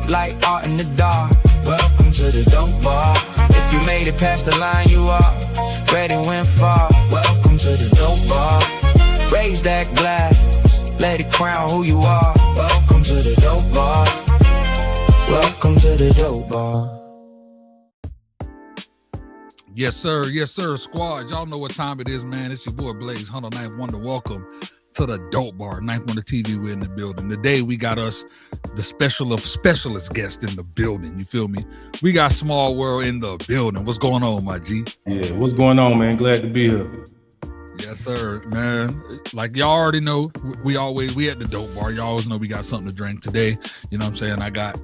like art in the dark. Welcome to the dope bar. If you made it past the line, you are ready, went far. Welcome to the dope bar. Raise that glass, let it crown who you are. Welcome to the dope bar. Welcome to the dope bar. Yes, sir, squad. Y'all know what time it is, man. It's your boy Blaze, 109th Wonder. Welcome to the Dope Bar, 9th Wonder TV. We're in the building. Today, we got us the special of specialist guest in the building. You feel me? We got Smallworld in the building. What's going on, my G? Yeah, what's going on, man? Glad to be here. Yes, sir, man. Like y'all already know, we at the Dope Bar. Y'all always know we got something to drink today. You know what I'm saying? I got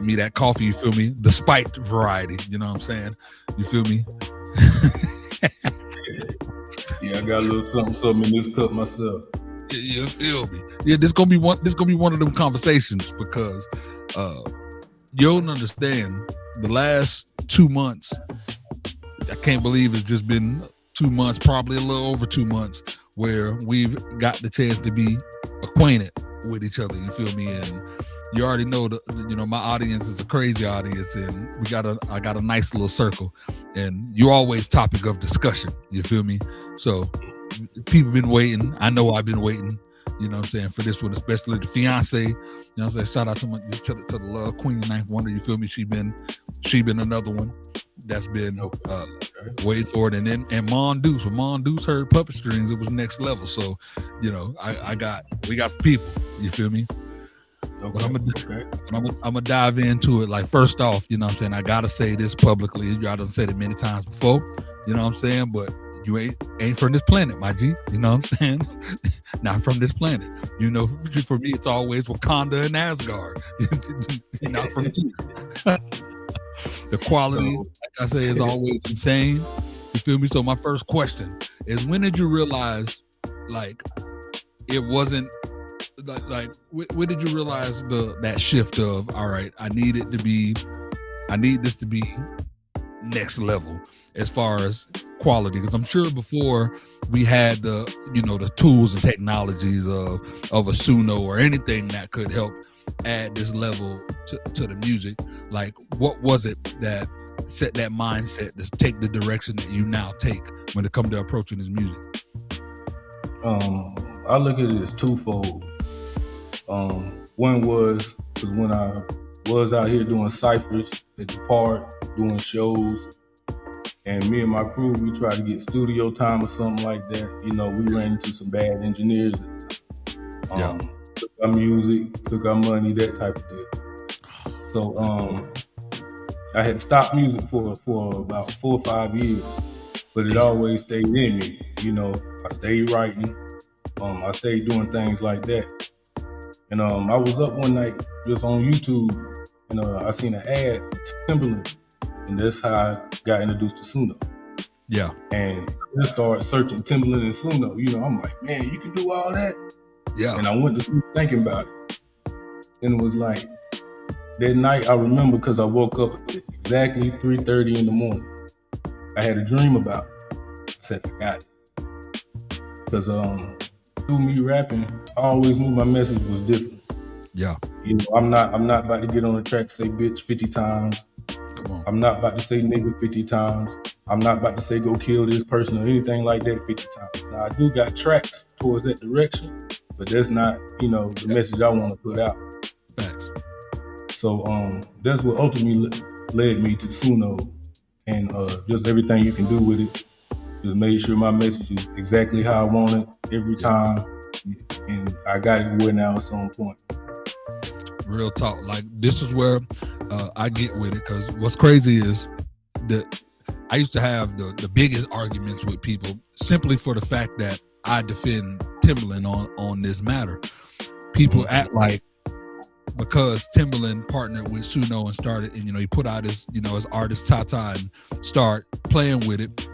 me that coffee, you feel me? The spiked variety, you know what I'm saying? You feel me? Yeah, I got a little something in this cup myself. You feel me? Yeah, this gonna be one of them conversations because you don't understand. The last 2 months, I can't believe it's just been 2 months, probably a little over 2 months, where we've got the chance to be acquainted with each other. You feel me? And you already know my audience is a crazy audience, and I got a nice little circle, and you're always topic of discussion. You feel me? So people been waiting. I know I've been waiting. You know what I'm saying, for this one, especially the fiance. You know what I'm saying? Shout out to the love queen, 9th Wonder. You feel me? She been another one that's been waiting for it. And then Mondoose, when Mondoose heard Puppet Strings, it was next level. So, we got some people. You feel me? Okay. But I'm gonna dive into it. Like, first off, you know what I'm saying, I gotta say this publicly. Y'all done said it many times before. You know what I'm saying? But you ain't from this planet, my G. You know what I'm saying? Not from this planet. You know, for me, it's always Wakanda and Asgard. Not from here. The quality, like I say, is always insane. You feel me? So my first question is, when did you realize, like, it wasn't like when did you realize that shift of, all right, I need this to be next level as far as quality? Because I'm sure before we had the tools and technologies of a Suno or anything that could help add this level to the music. Like, what was it that set that mindset to take the direction that you now take when it comes to approaching this music? I look at it as twofold. One was when I was out here doing ciphers at the park, doing shows, and me and my crew, we tried to get studio time or something like that. You know, we ran into some bad engineers at the time. Took our music, took our money, that type of deal. So I had stopped music for about 4 or 5 years, but it always stayed in me. You know, I stayed writing, I stayed doing things like that. And I was up one night just on YouTube, and I seen an ad for Timberland, and that's how I got introduced to Suno. Yeah. And I just started searching Timberland and Suno. You know, I'm like, man, you can do all that? Yeah. And I went to sleep thinking about it. And it was like, that night I remember because I woke up at exactly 3:30 in the morning. I had a dream about it. I said, I got it. Because through me rapping, I always knew my message was different. Yeah. You know, I'm not about to get on the track and say bitch 50 times. Come on. I'm not about to say nigga 50 times. I'm not about to say go kill this person or anything like that 50 times. Now, I do got tracks towards that direction, but that's not, the message I want to put out. Facts. So that's what ultimately led me to Suno, and just everything you can do with it. Just made sure my message is exactly how I want it every time, and I got it where now it's on point. Real talk. Like, this is where I get with it, because what's crazy is that I used to have the biggest arguments with people simply for the fact that I defend Timberland on this matter. People act like because Timberland partnered with Suno and started, and he put out his artist Tata and start playing with it,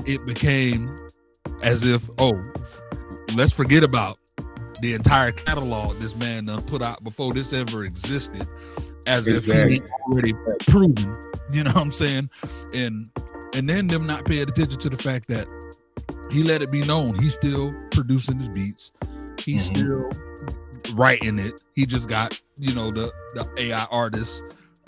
it became as if, let's forget about the entire catalog this man done put out before this ever existed, as exactly. if he already proven, you know what I'm saying? And then them not paying attention to the fact that he let it be known he's still producing his beats. He's still writing it. He just got, you know, the AI artists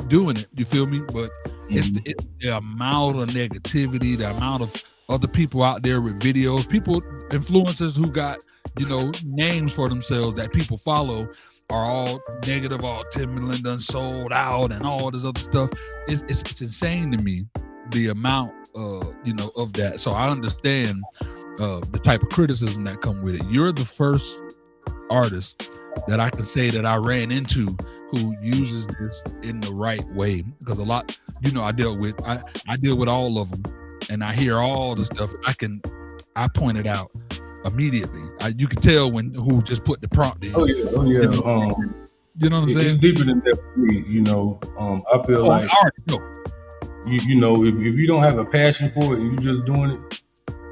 doing it. You feel me? But it's the amount of negativity, the amount of other people out there with videos, people, influencers who got, you know, names for themselves that people follow are all negative, all 10 million done sold out and all this other stuff. It's insane to me, the amount you know, of that. So I understand the type of criticism that come with it. You're the first artist that I can say that I ran into who uses this in the right way, because a lot, you know, I deal with all of them, and I hear all the stuff. I point it out immediately. You can tell who just put the prompt in. Oh yeah. You know what I'm saying? It's deeper than that for me, you know. I feel like you know, if you don't have a passion for it and you just doing it,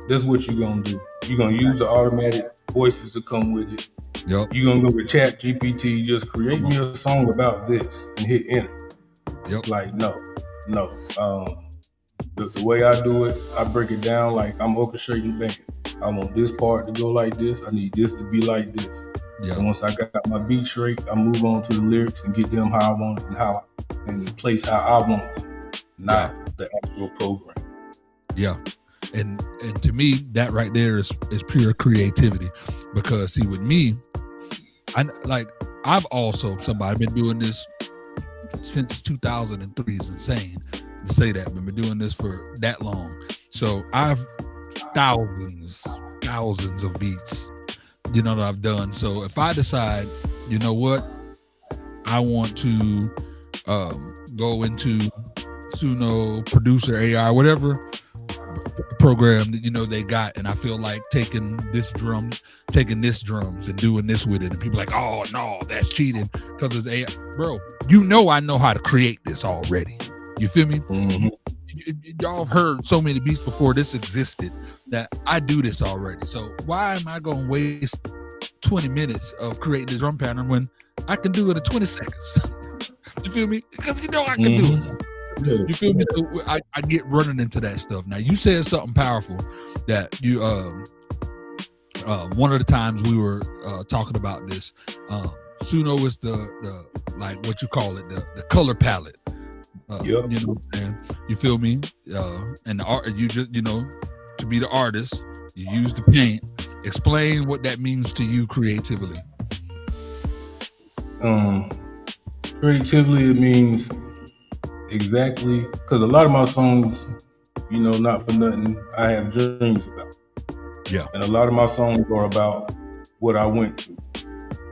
that's what you're gonna do. You're gonna use the automatic voices to come with it. Yep. You're gonna go with Chat GPT, just create me a song about this and hit enter. Yep. Like no. The way I do it, I break it down like I'm orchestrating thinking. I want this part to go like this. I need this to be like this. Yeah. And once I got my beat straight, I move on to the lyrics and get them how I want it and place how I want them, not the actual program. Yeah. And to me, that right there is pure creativity. Because see, with me, I've also been doing this since 2003. Is insane to say that. I've been doing this for that long. So I've thousands of beats, you know, that I've done. So if I decide, you know what, I want to go into Suno, Producer, AI, whatever program that, you know, they got, and I feel like taking this drums and doing this with it, and people are like, oh no, that's cheating because it's AI. Bro, you know, I know how to create this already. You feel me? Mm-hmm. Y'all have heard so many beats before this existed that I do this already. So why am I going to waste 20 minutes of creating this drum pattern when I can do it in 20 seconds? You feel me? Because you know I can do it. You feel me? So I get running into that stuff. Now you said something powerful that you one of the times we were talking about this. Suno is the like what you call it, the color palette. You know, and you feel me? And the art, you just, you know, to be the artist, you use the paint. Explain what that means to you creatively. Creatively, it means exactly, because a lot of my songs, you know, not for nothing, I have dreams about. Yeah. And a lot of my songs are about what I went through.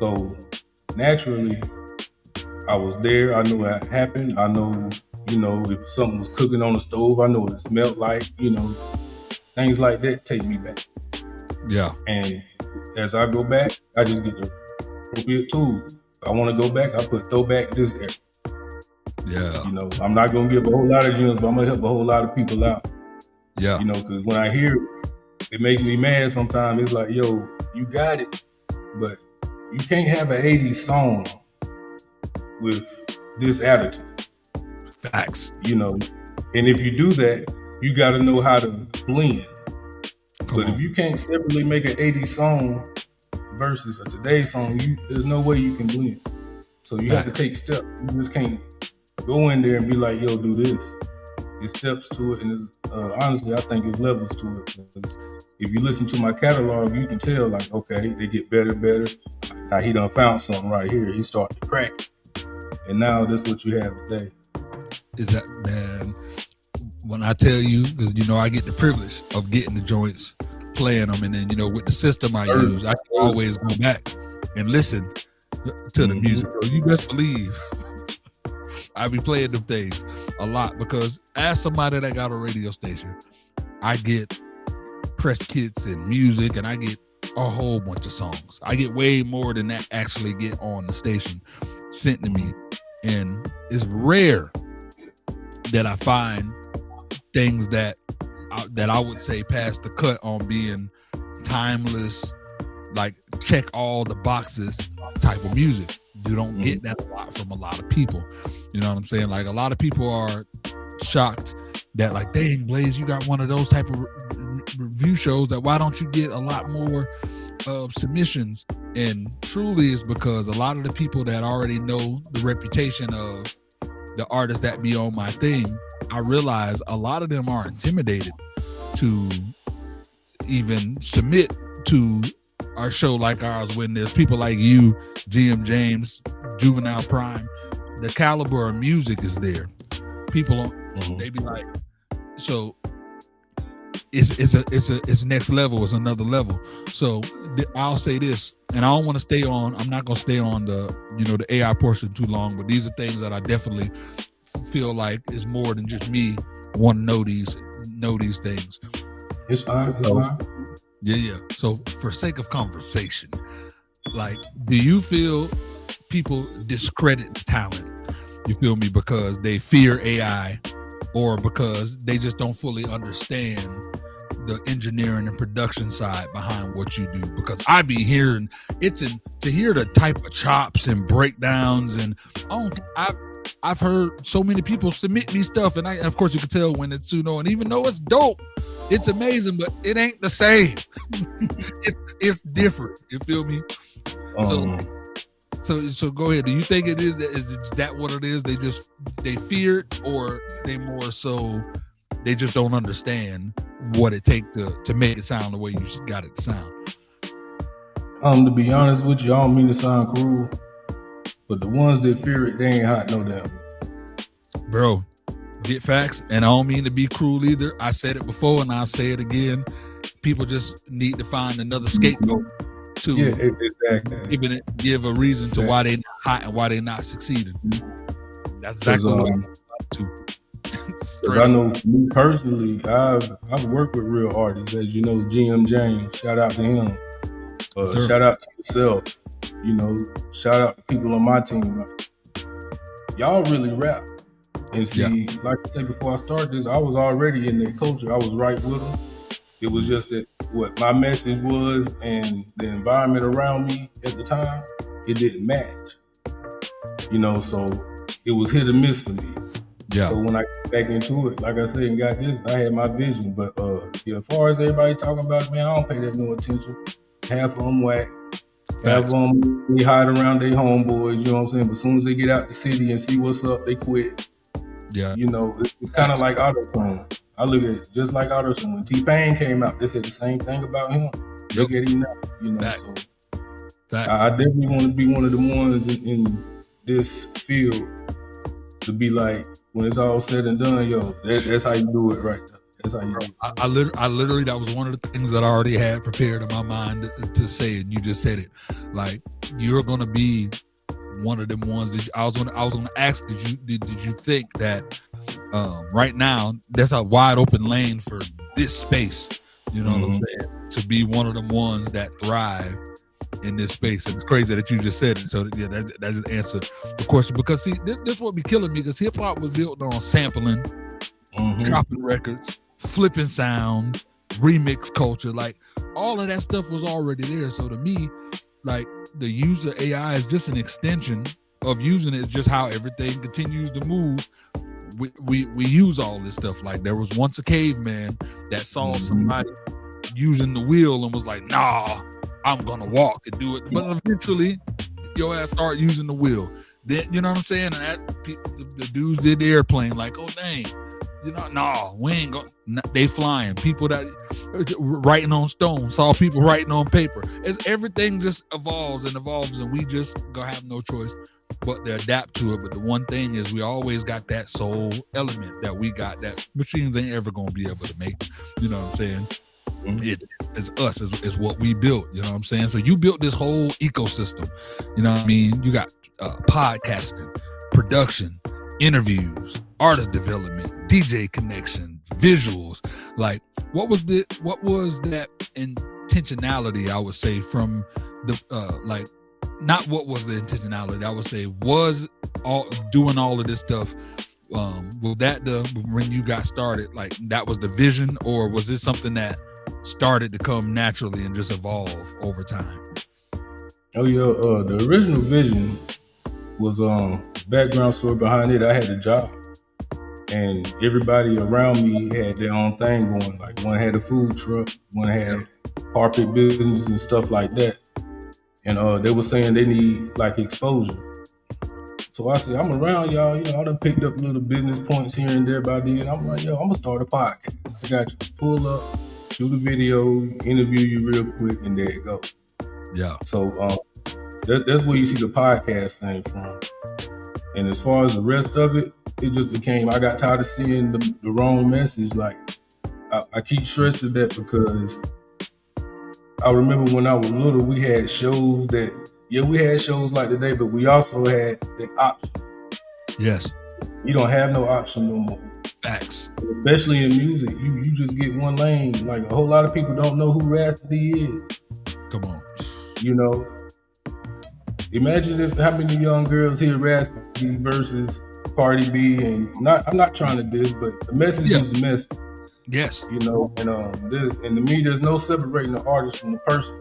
So naturally, I was there. I knew what happened. I know, you know, if something was cooking on the stove, I know what it smelled like, you know, things like that take me back. Yeah. And as I go back, I just get the appropriate tool. If I want to go back, I put throwback this area. Yeah. You know, I'm not going to give a whole lot of gems, but I'm going to help a whole lot of people out. Yeah. You know, because when I hear it, it makes me mad sometimes. It's like, yo, you got it, but you can't have an 80s song with this attitude. Facts. You know, and if you do that, you got to know how to blend. But if you can't separately make an 80s song versus a today's song, there's no way you can blend. So you have to take steps. You just can't go in there and be like, yo, do this. There's steps to it, and it's, honestly, I think there's levels to it. Because if you listen to my catalog, you can tell, like, okay, they get better and better. Now he done found something right here. He started to crack. And now that's what you have today. Is that, man, when I tell you, because, you know, I get the privilege of getting the joints, playing them, and then, you know, with the system I use, I can always go back and listen to the music. Bro. You best believe I be playing them things a lot, because as somebody that got a radio station, I get press kits and music, and I get a whole bunch of songs. I get way more than that actually get on the station sent to me, and it's rare that I find things that I would say pass the cut on being timeless, like check all the boxes type of music. You don't get that a lot from a lot of people. You know what I'm saying? Like, a lot of people are shocked that, like, dang, Blaze, you got one of those type of review shows, that why don't you get a lot more submissions? And truly it's because a lot of the people that already know the reputation of the artists that be on my thing, I realize a lot of them are intimidated to even submit to our show like ours when there's people like you, GM James, Juvinile Pryme. The caliber of music is there. People, they be like, so it's next level, it's another level. So I'll say this, and I don't want to stay on. I'm not gonna stay on the the AI portion too long, but these are things that I definitely feel like is more than just me want to know these things. It's fine. It's fine. Yeah. So for sake of conversation, like, do you feel people discredit talent? You feel me? Because they fear AI, or because they just don't fully understand the engineering and production side behind what you do? Because I be hearing to hear the type of chops and breakdowns, and I've heard so many people submit me stuff, and of course you can tell when it's and even though it's dope, it's amazing, but it ain't the same. it's different. You feel me? So go ahead. Do you think it is that what it is? They fear it, or they more so they just don't understand what it takes to make it sound the way you got it to sound? To be honest with you, I don't mean to sound cruel, but the ones that fear it, they ain't hot no damn. Bro, get facts, and I don't mean to be cruel either. I said it before and I'll say it again. People just need to find another scapegoat to exactly. give a reason to why they're not hot and why they're not succeeding. That's exactly what I'm to. I know me personally, I've worked with real artists, as you know, GM James. Shout out to him. Shout out to yourself. Shout out to people on my team. Y'all really rap. And see, like I said before I started this, I was already in that culture. I was right with them. It was just that what my message was and the environment around me at the time, it didn't match. So it was hit or miss for me. Yeah. So when I got back into it, like I said, and got this, I had my vision. But as far as everybody talking about it, man, I don't pay that no attention. Half of them whack. Half of them, they hide around their homeboys, you know what I'm saying? But as soon as they get out the city and see what's up, they quit. Yeah. It's kind of like auto-tune. I look at it just like auto-tune. When T-Pain came out, they said the same thing about him. Look at him now, so I definitely want to be one of the ones in this field to be like, when it's all said and done, that's how you do it right there. That's how you do it. I literally, that was one of the things that I already had prepared in my mind to say, and you just said it. Like, you're gonna be one of them ones. I was gonna ask, did you think that right now there's a wide open lane for this space? You know what I'm saying? To be one of them ones that thrive in this space. And it's crazy that you just said it. So that just answered the question. Because see, this what be killing me, because hip hop was built on sampling, dropping records, flipping sounds, remix culture. Like, all of that stuff was already there. So to me, like, the use of AI is just an extension of using it. It's just how everything continues to move. We use all this stuff. Like, there was once a caveman that saw somebody using the wheel and was like, nah, I'm gonna walk and do it. But eventually your ass start using the wheel. Then, you know what I'm saying? And the dudes did the airplane, like, oh dang, no, we ain't gonna. They flying. People that writing on stone, saw people writing on paper. As everything just evolves, and we just gonna have no choice but to adapt to it. But the one thing is, we always got that soul element that we got that machines ain't ever gonna be able to make. You know what I'm saying? It's us, is what we built. You know what I'm saying? So you built this whole ecosystem. You know what I mean? You got podcasting, production, interviews, artist development, DJ connection, visuals. Like, what was that intentionality, I would say, from the not what was the intentionality, I would say, was doing all of this stuff, was that when you got started, like, that was the vision, or was this something that started to come naturally and just evolve over time? Oh yeah, the original vision was background story behind it. I had a job, and everybody around me had their own thing going. Like, one had a food truck, one had carpet business and stuff like that. and they were saying they need like exposure. So I said, I'm around y'all. I done picked up little business points here and there by then. I'm like, yo, I'm gonna start a podcast. I got you. Pull up, shoot a video, interview you real quick, and there you go. Yeah. So that's where you see the podcast thing from. And as far as the rest of it, it just became, I got tired of seeing the wrong message. Like, I keep stressing that because I remember when I was little, we had shows we had shows like today, but we also had the option. Yes. You don't have no option no more. Facts. Especially in music, you just get one lane. Like, a whole lot of people don't know who Rhapsody is. Come on. Imagine how many young girls hear Rhapsody versus Cardi B, and I'm not trying to diss, but the message is a message. Yes. And to me, there's no separating the artist from the person.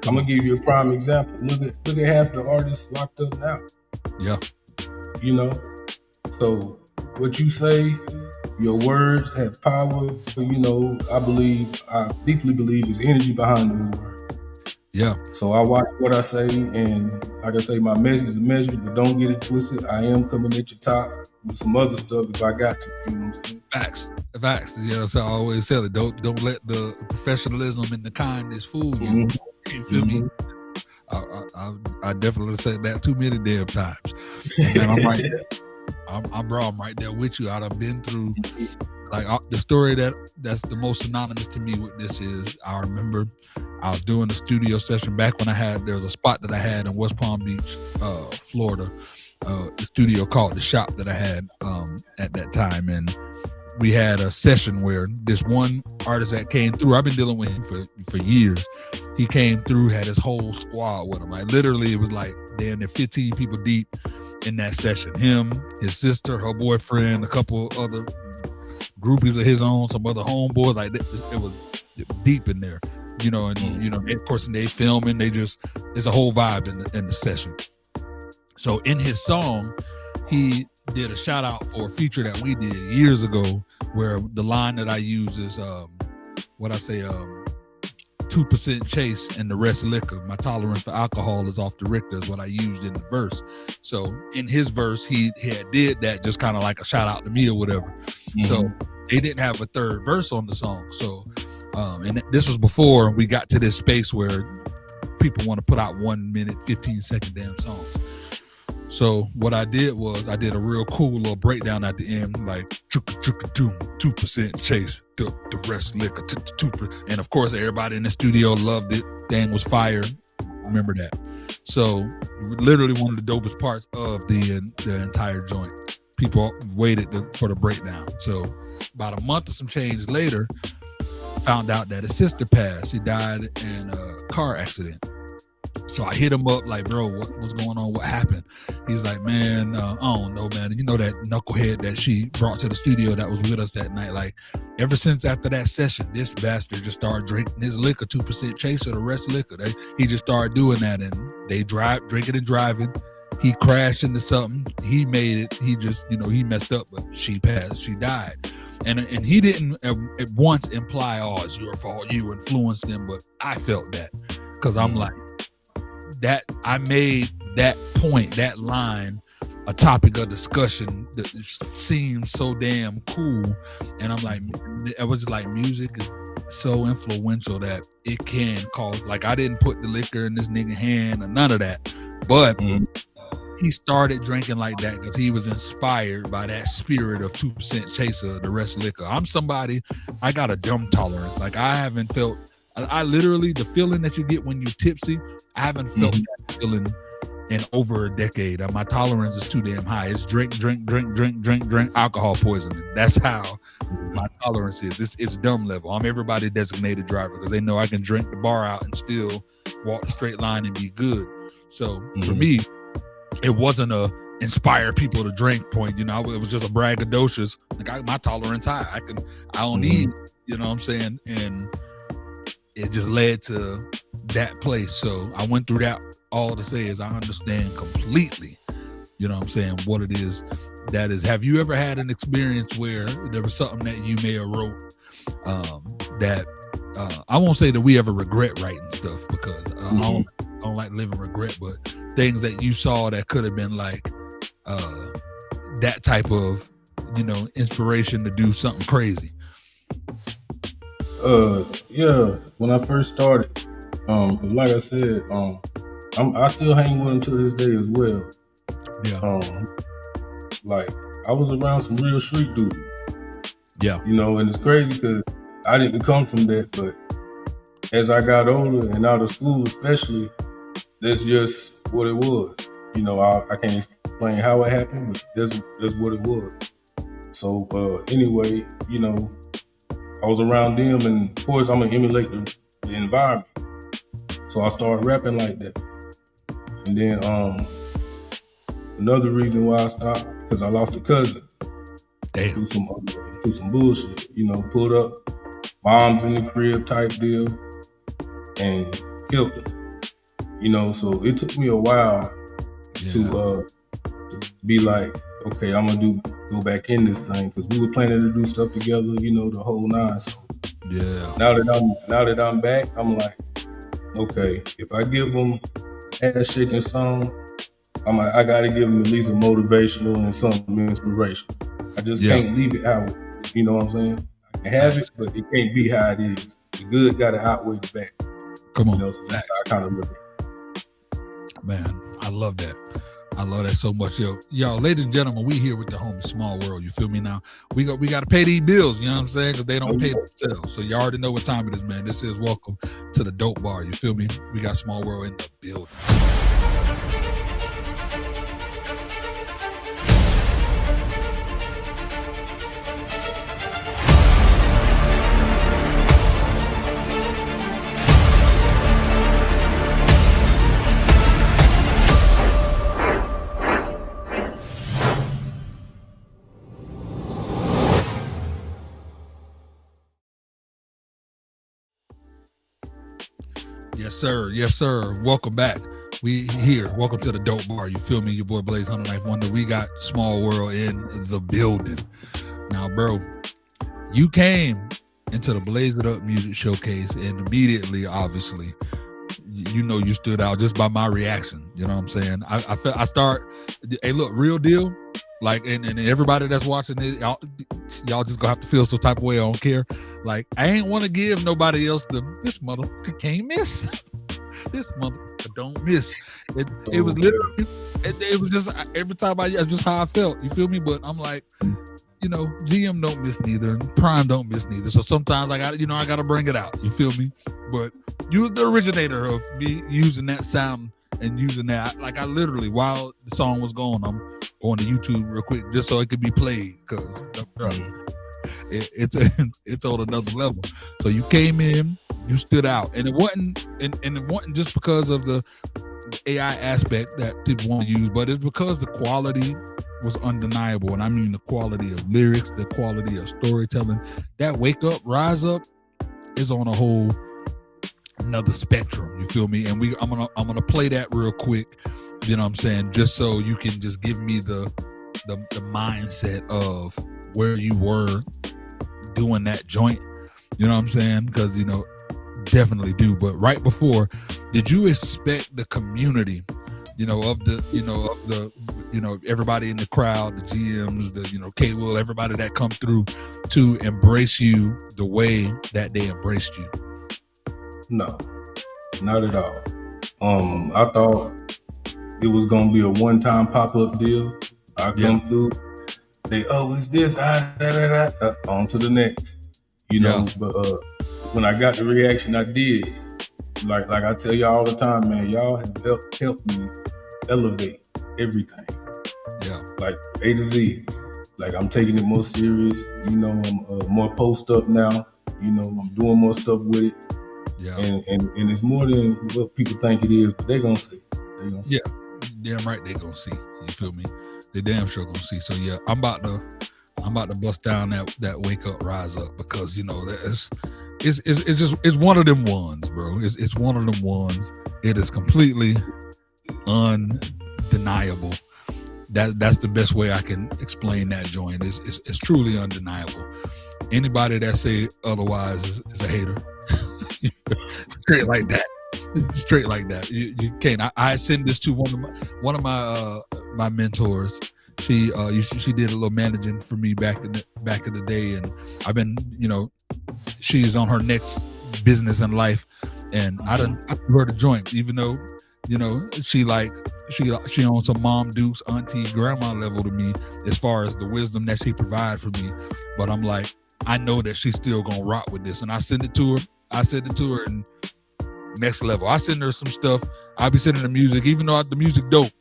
I'm gonna give you a prime example. Look at half the artists locked up now. Yeah. So what you say, your words have power. I deeply believe is energy behind those words. Yeah. So I watch what I say, and like I say, my message is a measure, but don't get it twisted. I am coming at your top with some other stuff if I got to. You know what I'm saying? Facts. So I always tell it, don't let the professionalism and the kindness fool you. Mm-hmm. You feel me? I definitely said that too many damn times. And I'm right there. I'm right there with you. I've been through like the story that's the most synonymous to me with this is I remember I was doing a studio session back when there was a spot that I had in West Palm Beach, Florida, the studio called The Shop that I had at that time. And we had a session where this one artist that came through, I've been dealing with him for years. He came through, had his whole squad with him. Like literally it was like damn near 15 people deep in that session. Him, his sister, her boyfriend, a couple other groupies of his own, some other homeboys. Like it was deep in there, and of course they filming, there's a whole vibe in the session. So in his song, he did a shout out for a feature that we did years ago where the line that I use is 2% chase and the rest liquor. My tolerance for alcohol is off the Richter is what I used in the verse. So in his verse, he had did that just kind of like a shout out to me or whatever. Mm-hmm. So they didn't have a third verse on the song. So, and this was before we got to this space where people want to put out 1 minute, 15-second damn songs. So what I did was I did a real cool little breakdown at the end, like 2% chase, the rest liquor, 2%. And of course, everybody in the studio loved it. Thing was fire. Remember that. So literally one of the dopest parts of the entire joint. People waited for the breakdown. So about a month or some change later, found out that his sister passed. She died in a car accident. So I hit him up like, bro, what's going on? What happened? He's like, man, I don't know, man. You know that knucklehead that she brought to the studio that was with us that night? Like, ever since after that session, this bastard just started drinking his liquor, 2% chaser, the rest liquor. He just started doing that, and they drinking and driving. He crashed into something. He made it. He just, he messed up, but she passed. She died. And he didn't at once imply, oh, it's your fault. You influenced them. But I felt that because I'm like, that I made that point, that line, a topic of discussion that seems so damn cool. And I'm like, I was just like, music is so influential that it can cause, like, I didn't put the liquor in this nigga hand or none of that. But he started drinking like that because he was inspired by that spirit of 2% chaser, the rest liquor. I'm somebody, I got a dumb tolerance. Like, I haven't felt, I literally, the feeling that you get when you're tipsy, I haven't felt that feeling in over a decade. My tolerance is too damn high. It's drink, alcohol poisoning. That's how my tolerance is. It's dumb level. I'm everybody designated driver because they know I can drink the bar out and still walk the straight line and be good. So for me, it wasn't a inspire people to drink point. It was just a braggadocious. Like, my tolerance high. I don't need. You know what I'm saying? And it just led to that place. So I went through that. All to say is I understand completely, what I'm saying, what it is that is. Have you ever had an experience where there was something that you may have wrote that I won't say that we ever regret writing stuff because I don't like living regret, but things that you saw that could have been like that type of, inspiration to do something crazy. Yeah, when I first started, 'cause like I said, I still hang with him to this day as well. Yeah. Like I was around some real street dudes. Yeah. And it's crazy because I didn't come from that, but as I got older and out of school especially, that's just what it was. I can't explain how it happened, but that's what it was. So anyway, I was around them, and of course I'm gonna emulate the environment. So I started rapping like that. And then another reason why I stopped, because I lost a cousin. Damn. Through some bullshit. Pulled up, bombs in the crib type deal, and killed him. So it took me a while to be like, okay, I'm gonna go back in this thing, because we were planning to do stuff together, the whole nine. So yeah. Now that I'm back, I'm like, okay, if I give them ass shaking song, I gotta give them at least a motivational and something inspirational. I just can't leave it out. You know what I'm saying? I can have it, but it can't be how it is. The good gotta outweigh the bad. Come on. So that's how I kind of look at it. Man, I love that. I love that so much. Yo, ladies and gentlemen, we here with the homie Smallworld. You feel me now? We got to pay these bills, you know what I'm saying? Because they don't pay themselves. So you already know what time it is, man. This is welcome to the Dope Bar. You feel me? We got Smallworld in the building. Yes, sir. Welcome back. We here. Welcome to the Dope Bar. You feel me? Your boy Blaze 109 Wonder. We got Smallworld in the building. Now, bro, you came into the Blaze It Up Music Showcase, and immediately, obviously, you stood out just by my reaction. You know what I'm saying? I start. Hey, look, real deal. Like, and everybody that's watching it, y'all just gonna have to feel some type of way. I don't care. Like, I ain't want to give nobody else this motherfucker can't miss. This motherfucker don't miss. It was literally, it was just every time just how I felt. You feel me? But I'm like, GM don't miss neither, Prime don't miss neither. So sometimes I gotta bring it out. You feel me? But you was the originator of me using that sound and using that. Like, I literally, while the song was going, I'm going to YouTube real quick just so it could be played, because it's on another level. So you came in, you stood out, and it wasn't just because of the AI aspect that people want to use, but it's because the quality was undeniable. And I mean the quality of lyrics, the quality of storytelling. That Wake Up, Rise Up is on a whole another spectrum. You feel me? And I'm gonna play that real quick. You know what I'm saying? Just so you can just give me the mindset of where you were doing that joint. You know what I'm saying? Because definitely do. But right before, did you expect the community, everybody in the crowd, the GMs, the K-Will, everybody that come through to embrace you the way that they embraced you? No, not at all. I thought it was gonna be a one-time pop-up deal. I come through, it's this, on to the next. But when I got the reaction I did, like I tell y'all all the time, man, y'all have helped me elevate everything. Yeah. Like A to Z. Like, I'm taking it more serious. I'm more post up now. I'm doing more stuff with it. Yeah. And it's more than what people think it is, but they're gonna see. Yeah. Damn right they gonna see. You feel me? They damn sure gonna see. So yeah, I'm about to bust down that Wake Up, Rise Up, because it's one of them ones, bro. It's one of them ones. It is completely undeniable. That's the best way I can explain that joint. It's truly undeniable. Anybody that say otherwise is a hater. Straight like that. Straight like that. You can't. I send this to one of my mentors. She did a little managing for me back in the day, and I've been, she's on her next business in life, and I threw her the joint, even though, she owns some mom, dukes, auntie, grandma level to me as far as the wisdom that she provides for me. But I'm like, I know that she's still gonna rock with this, and I send it to her, and next level. I send her some stuff. I'll be sending her music, even though the music dope.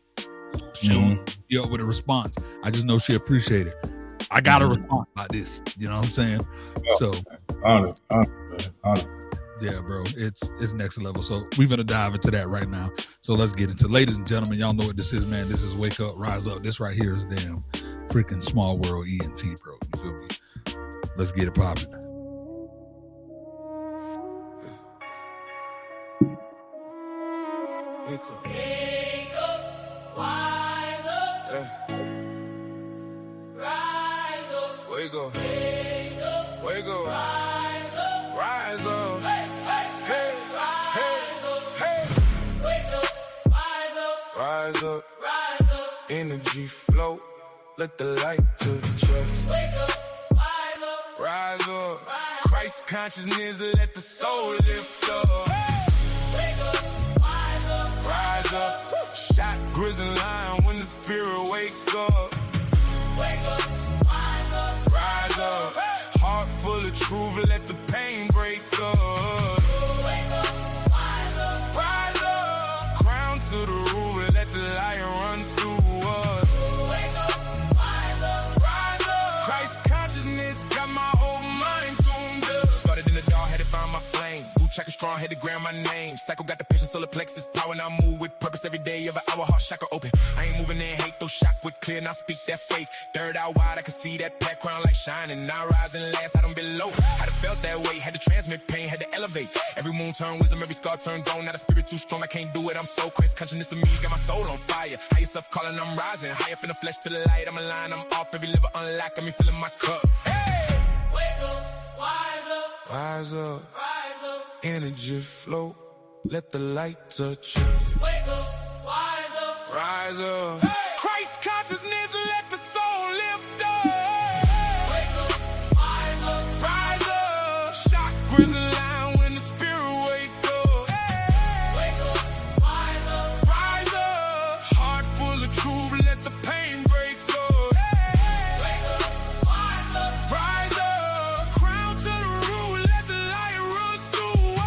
She'll be up with a response. I just know she appreciate it. I got a response like this. You know what I'm saying? So honor. Yeah, bro, it's next level. So we're gonna dive into that right now. So let's get into, ladies and gentlemen, y'all know what this is, man. This is Wake Up, Rise Up. This right here is damn freaking Smallworld ENT, bro. You feel me? Let's get it popping. Wake up, wise up, rise up, wake up, wake up, rise up, hey, wake up, rise up, energy flow, let the light touch us, wake up, rise up, Christ consciousness, let the soul lift up. Rise up, shot grizzly lion when the spirit wake up. Wake up, rise up, heart full of truth, let the pain break up. Wake up, rise up, crown to the roof, let the lion run through us. Wake up, rise up, Christ consciousness got my whole mind tuned up. Started in the dark, had to find my flame. Track strong, had to grab my name. Psycho got the patience, solar plexus, power, and I move with purpose every day. Every hour, heart chakra open. I ain't moving in hate, though shock with clear, now speak that faith. Third eye wide, I can see that pack crown like shining. Now rising last, I don't below. I'd have felt that way, had to transmit pain, had to elevate. Every moon turn wisdom, every scar turn gone. Now the spirit too strong, I can't do it. I'm so Christ consciousness of me, got my soul on fire. Higher self calling, I'm rising. Higher from the flesh to the light, I'm aligned, I'm off. Every liver unlock, got me filling my cup. Hey! Wake up, wise up, rise up. Energy flow, let the light touch us. Wake up, rise up. Hey! Christ consciousness, let the soul lift up. Wake up, rise up. Shock grizzly lion when the spirit wake up. Hey! Wake up, rise up. Heart full of truth, let the pain break up. Hey! Wake up, rise up. Crown to the roof, let the light run through.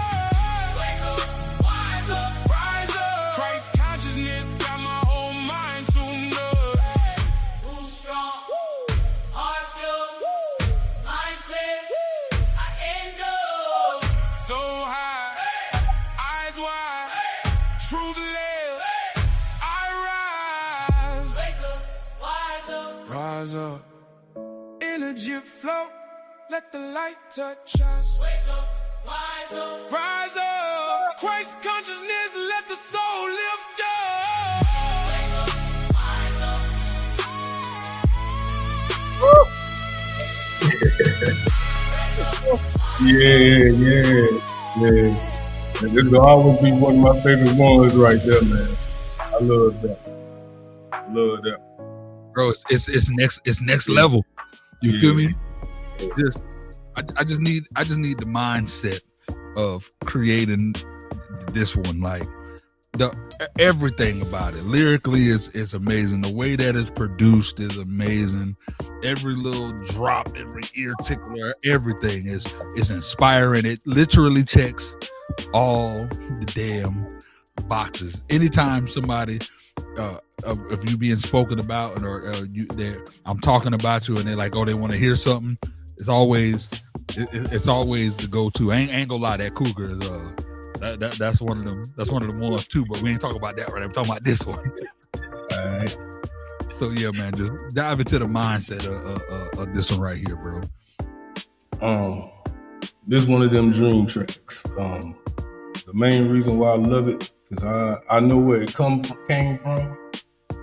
Christ consciousness got my whole mind tuned up. Who's strong? Heart pure, mind clear. I end up so high, eyes wide, truth lives. I rise. Wake up, rise up. Energy flow, let the light touch us. Wake up. Rise up, Christ consciousness, let the soul lift up. Wake up, rise up. Yeah. And this will always be one of my favorite ones right there, man. I love that. Bro, it's next level. You feel me? I just need the mindset of creating this one. Like everything about it lyrically is amazing. The way that it's produced is amazing. Every little drop, every ear tickler, everything is inspiring. It literally checks all the damn boxes. Anytime somebody of you being spoken about, or I'm talking about you, and they're like, oh, they want to hear something. It's always the go-to. I ain't gonna lie, that Cougar is that's one of them. That's one of the ones too. But we ain't talking about that right now. I'm talking about this one. All right. So yeah, man, just dive into the mindset of this one right here, bro. This one of them dream tracks. The main reason why I love it is I know where it came from,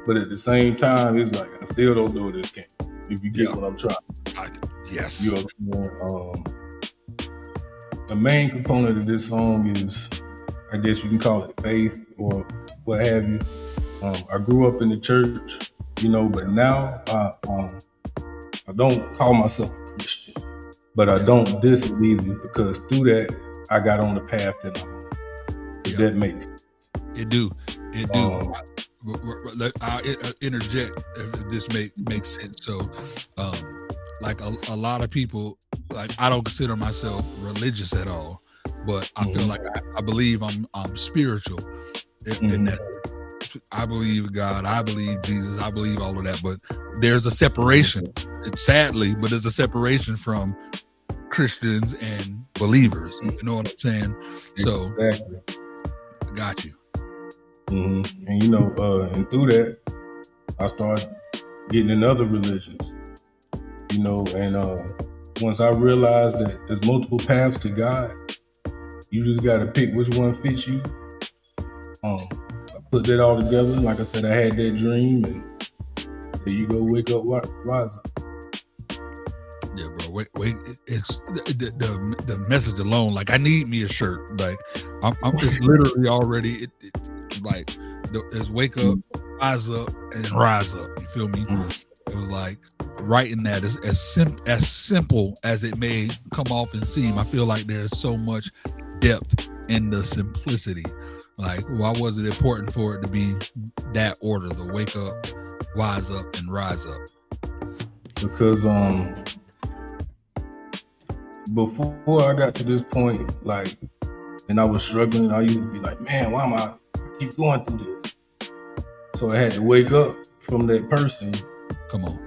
but at the same time, it's like I still don't know where this came from. If you get what I'm trying. Yes. You know what I'm saying? the main component of this song is, I guess you can call it faith or what have you. I grew up in the church, but now I don't call myself a Christian, but I don't diss it either, because through that I got on the path that I'm on. If that makes sense. It do. I'll interject if this makes sense. So, like a lot of people, like I don't consider myself religious at all, but I feel like I believe I'm spiritual. In that, I believe God, I believe Jesus, I believe all of that. But there's a separation. Sadly, but there's a separation from Christians and believers. You know what I'm saying? So, exactly. Got you. And and through that, I started getting in other religions. And once I realized that there's multiple paths to God, you just got to pick which one fits you. I put that all together. Like I said, I had that dream, and there you go, wake up, rise up. Yeah, bro. Wait. It's the message alone. Like, I need me a shirt. Like, I'm just literally already. It's wake up, rise up, and rise up. You feel me? It was like writing that is as simple as it may come off and seem. I feel like there's so much depth in the simplicity. Like, why was it important for it to be that order? The wake up, wise up, and rise up. Because before I got to this point, and I was struggling, I used to be like, man, why am I keep going through this? So I had to wake up from that person. Come on.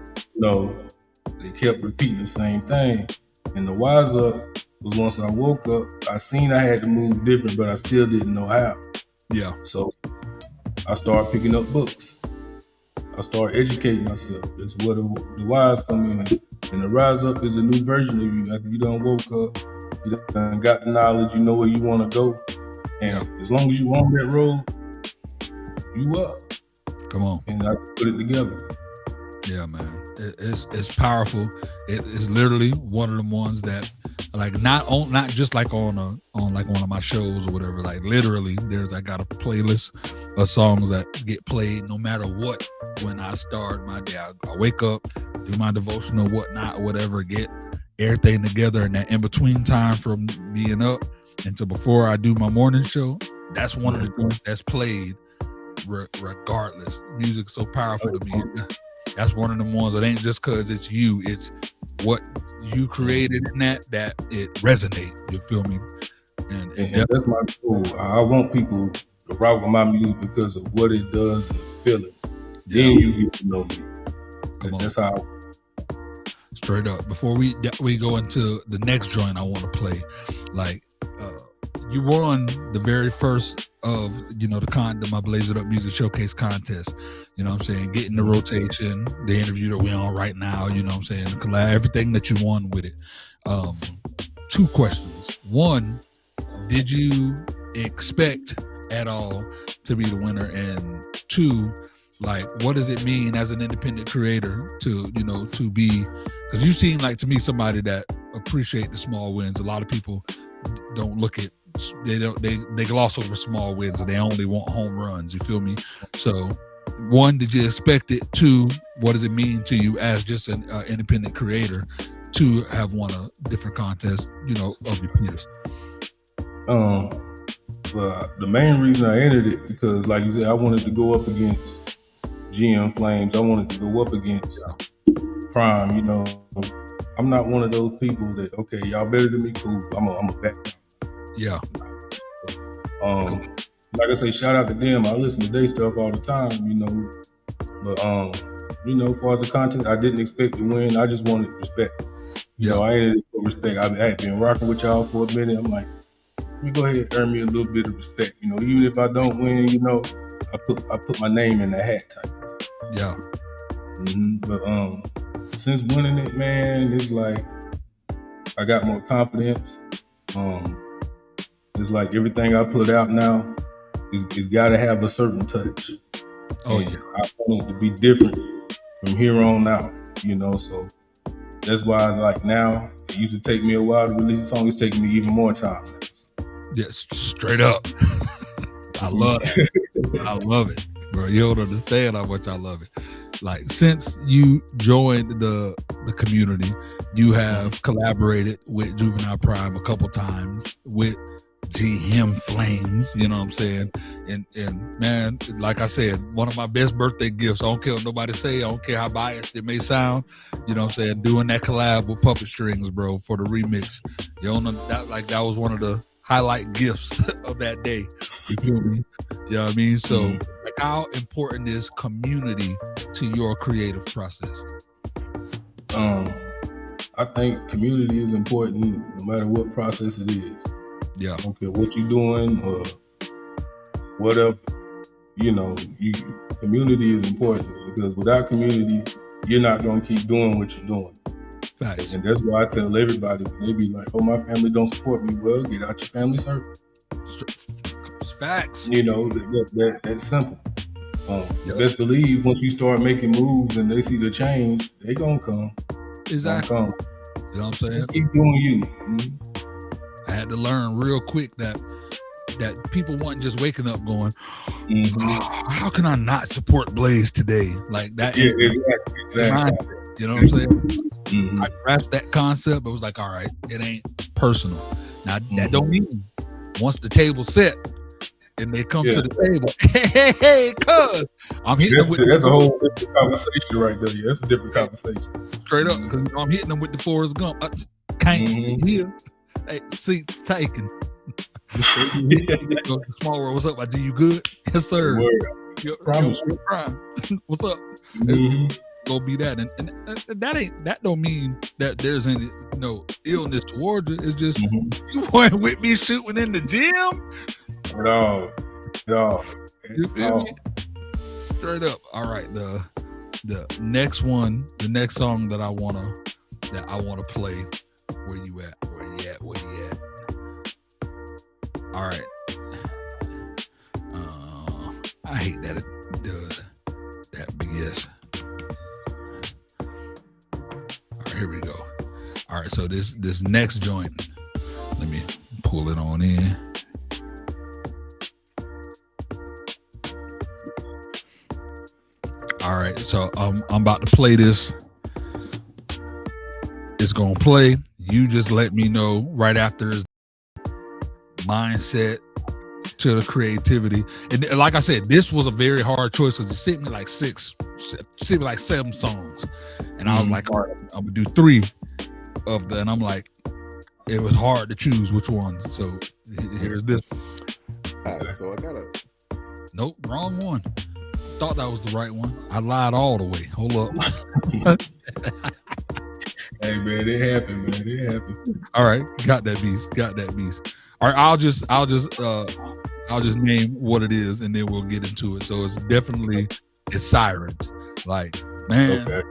They kept repeating the same thing. And the wise up was, once I woke up, I seen I had to move different, but I still didn't know how. Yeah. So I started picking up books. I started educating myself. It's where the wise come in. And the rise up is a new version of you. After you done woke up, you done got the knowledge, you know where you want to go. And as long as you on that road, you up. Come on. And I put it together. Yeah, man. It's powerful. It's literally one of them ones that, like, not just like on like one of my shows or whatever. Like, literally, I got a playlist of songs that get played no matter what. When I start my day, I wake up, do my devotional, whatnot, or whatever, get everything together, and that in between time from being up until before I do my morning show, that's one of the things that's played regardless. Music's so powerful to me. That's one of the ones that ain't just because it's you, it's what you created in that it resonate. You feel me? And that's my goal. I want people to rock with my music because of what it does and the feeling. Yeah. Then you get to know me. That's how. Straight up. Before we go into the next joint I want to play, like, you won the very first of the my Blaze It Up Music Showcase contest. You know what I'm saying? Getting the rotation, the interview that we're on right now. You know what I'm saying? The collab, everything that you won with it. 2 questions. 1, did you expect at all to be the winner? And 2, like, what does it mean as an independent creator to be, because you seem like to me somebody that appreciate the small wins. A lot of people don't look at, they gloss over small wins and they only want home runs. You feel me? So 1, did you expect it? 2, what does it mean to you as just an independent creator to have won a different contest, of your peers? Well, the main reason I entered it, because like you said, I wanted to go up against GM Flames. I wanted to go up against Pryme. I'm not one of those people that, okay, y'all better than me, cool, I'm a back. Yeah. Like I say, shout out to them. I listen to their stuff all the time, But as far as the content, I didn't expect to win. I just wanted respect. I ended it for respect. I had been rocking with y'all for a minute. I'm like, let me go ahead and earn me a little bit of respect. Even if I don't win, I put my name in the hat type. Yeah. But since winning it, man, it's like I got more confidence. It's like everything I put out now is got to have a certain touch. Oh, and I want it to be different from here on out, So that's why, like, now It used to take me a while to release a song. It's taking me even more time. Yes, straight up. I love it. I love it, bro. You don't understand how much I love it. Like, since you joined the community, you have collaborated with Juvinile Pryme a couple times, with GM Flames, you know what I'm saying? And man, like I said, one of my best birthday gifts, I don't care what nobody say, I don't care how biased it may sound, you know what I'm saying, doing that collab with Puppet Strings, bro, for the remix. You know, that was one of the highlight gifts of that day. You feel me? You know what I mean? So like, how important is community to your creative process? I think community is important no matter what process it is. Yeah. I don't care what you're doing or whatever. You know, community is important, because without community, you're not gonna keep doing what you're doing. Facts. And that's why I tell everybody, when they be like, "Oh, my family don't support me." Well, get out your family circle. Facts. You know, that's simple. Best believe once you start making moves and they see the change, they gonna come. Exactly. Gonna come. You know what I'm saying? Just keep doing you. Mm-hmm. I had to learn real quick that people weren't just waking up going, how can I not support Blaze today? Like that. Yeah, exactly. You know what I'm saying? I grasped that concept. It was like, all right, it ain't personal. Now that don't mean once the table's set and they come to the table, hey, cuz I'm hitting them with that's a whole different conversation right there. Yeah, that's a different conversation. Straight up, because I'm hitting them with the Forrest Gump. I can't see here. Hey, seats taken. Smallworld, what's up? I do you good? Yes, sir. Promise. What's up? Go be that, and that don't mean that there's any illness towards it. It's just you weren't with me shooting in the gym. No. You feel me? Straight up. All right, the next one, the next song that I wanna play. Where you at? All right. I hate that it does that BS. All right, here we go. All right, so this next joint, let me pull it on in. All right, so I'm about to play this. It's gonna play. You just let me know right after his mindset to the creativity. And like I said, this was a very hard choice because it sent me like seven songs. And I was like, all right, I'm gonna do 3 of them. And I'm like, it was hard to choose which ones. So here's this. All right, so I gotta. Nope, wrong one. Thought that was the right one. I lied all the way. Hold up. Hey man, it happened. All right, got that beast. All right, I'll just name what it is and then we'll get into it. So it's Sirens. Like, man,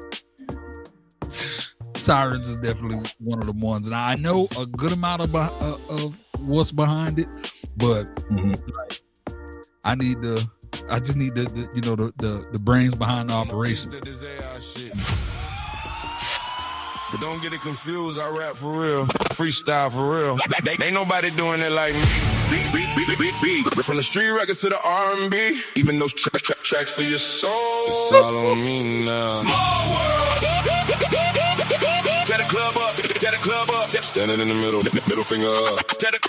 Sirens is definitely one of the ones, and I know a good amount of what's behind it, but like, I just need the brains behind the operation. But don't get it confused, I rap for real, freestyle for real. Ain't nobody doing it like me. From the street records to the R&B, even those tracks for your soul. It's all on me now. Smallworld. Tear the club up. Standing in the middle finger up. Tear the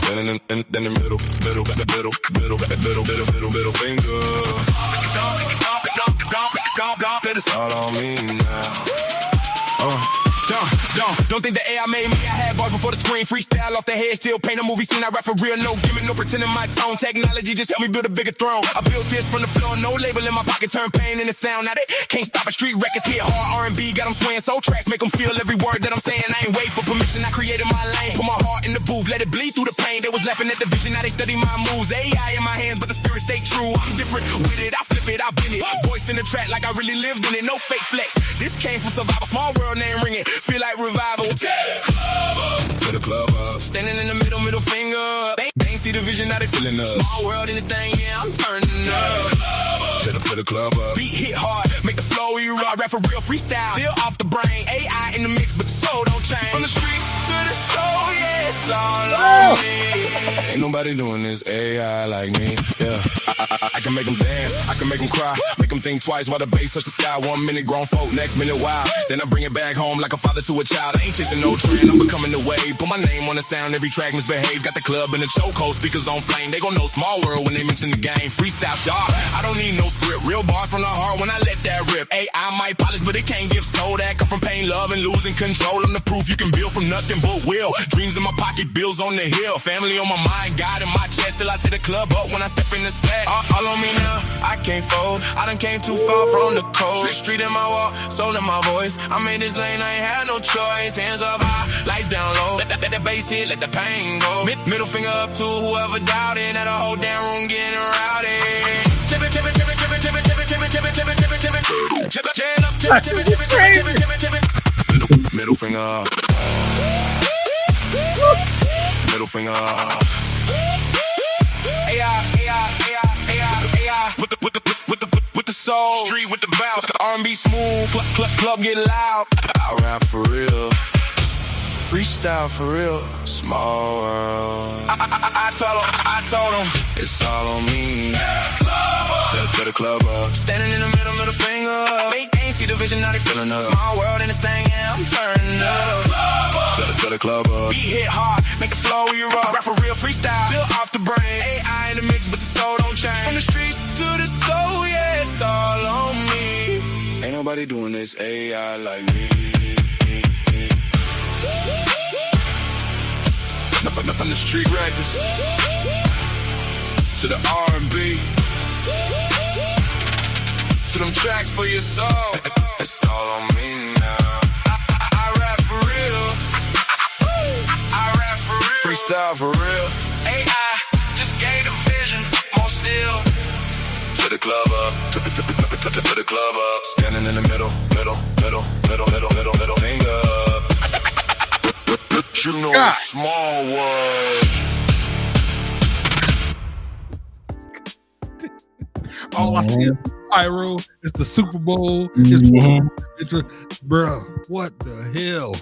standing in the middle finger. It's all on me now. Don't think the AI made me. I had bars before the screen, freestyle off the head, still paint a movie scene. I rap for real, no gimmick, no pretending my tone. Technology just helped me build a bigger throne. I built this from the floor, no label in my pocket, turn pain into sound. Now they can't stop a street records, hit hard R&B, got them swaying soul tracks, make them feel every word that I'm saying. I ain't wait for permission, I created my lane. Put my heart in the booth, let it bleed through the pain. They was laughing at the vision, now they study my moves. AI in my hands, but the spirit stay true. I'm different with it, I flip it, I bend it. Voice in the track like I really lived in it, no fake flex. This came from survival, small world name ringing, feel like revival. To the club up. Standing in the middle finger. They ain't see see the vision, now they feeling us. Small world in this thing, yeah, I'm turning up. To the club up. Beat hit hard, make the flow you rock, rap for real freestyle. Feel off the brain, AI in the mix, but the soul don't change. From the streets to the soul, yeah, it's all on me. Ain't nobody doing this AI like me, yeah. I can make them dance, I can make them cry, make them think twice while the bass touch the sky. 1 minute grown folk, next minute wild. Then I bring it back home like a father to a child. I ain't chasing no trend, I'm becoming the wave. Put my name on the sound, every track misbehave. Got the club in the chokehold, speakers on flame. They gon' know Small World when they mention the game. Freestyle sharp, I don't need no script. Real bars from the heart when I let that rip. AI might polish, but it can't give soul. That come from pain, love, and losing control. I'm the proof you can build from nothing but will. Dreams in my pocket, bills on the hill. Family on my mind, God in my chest. Till I tear the club up when I step in the set. All on me now, I can't fold. I done came too far from the cold. Street in my walk, soul in my voice. I'm in this lane, I ain't had no choice. Hands up high, lights down low. Let the bass hit, let the pain go. Middle finger up to whoever doubted. That a whole damn room getting rowdy. Tip it, tip it, tip it, tip it, tip it, tip it, tip it, tip it, tip it, tip it, tip it, tip it, chin up, tip it, tip it, tip it, tip it, tip it, tip it. Middle finger up. Middle finger up. AI, with the soul, street with the bounce, the R&B smooth, club get loud. I rap for real, freestyle for real, Small World. I told him, it's all on me. To the club up, standing in the middle finger up. Ain't see the vision, now they feeling up. Small world in this thing, yeah, I'm turning up. To the club up, beat hit hard, make the flow you rock. Rap for real freestyle, feel off the brain. AI in the mix, but the soul don't change. From the streets to the soul, yeah, it's all on me. Ain't nobody doing this AI like me. From the street records to the R&B, to them tracks for your soul. It's all on me now. I rap for real. I rap for real. Freestyle for real. AI just gave the vision. More still. To the club up. To the club up. Standing in the middle finger up. You know God. Small World. All I see is pyro. It's the Super Bowl. It's bro. What the hell?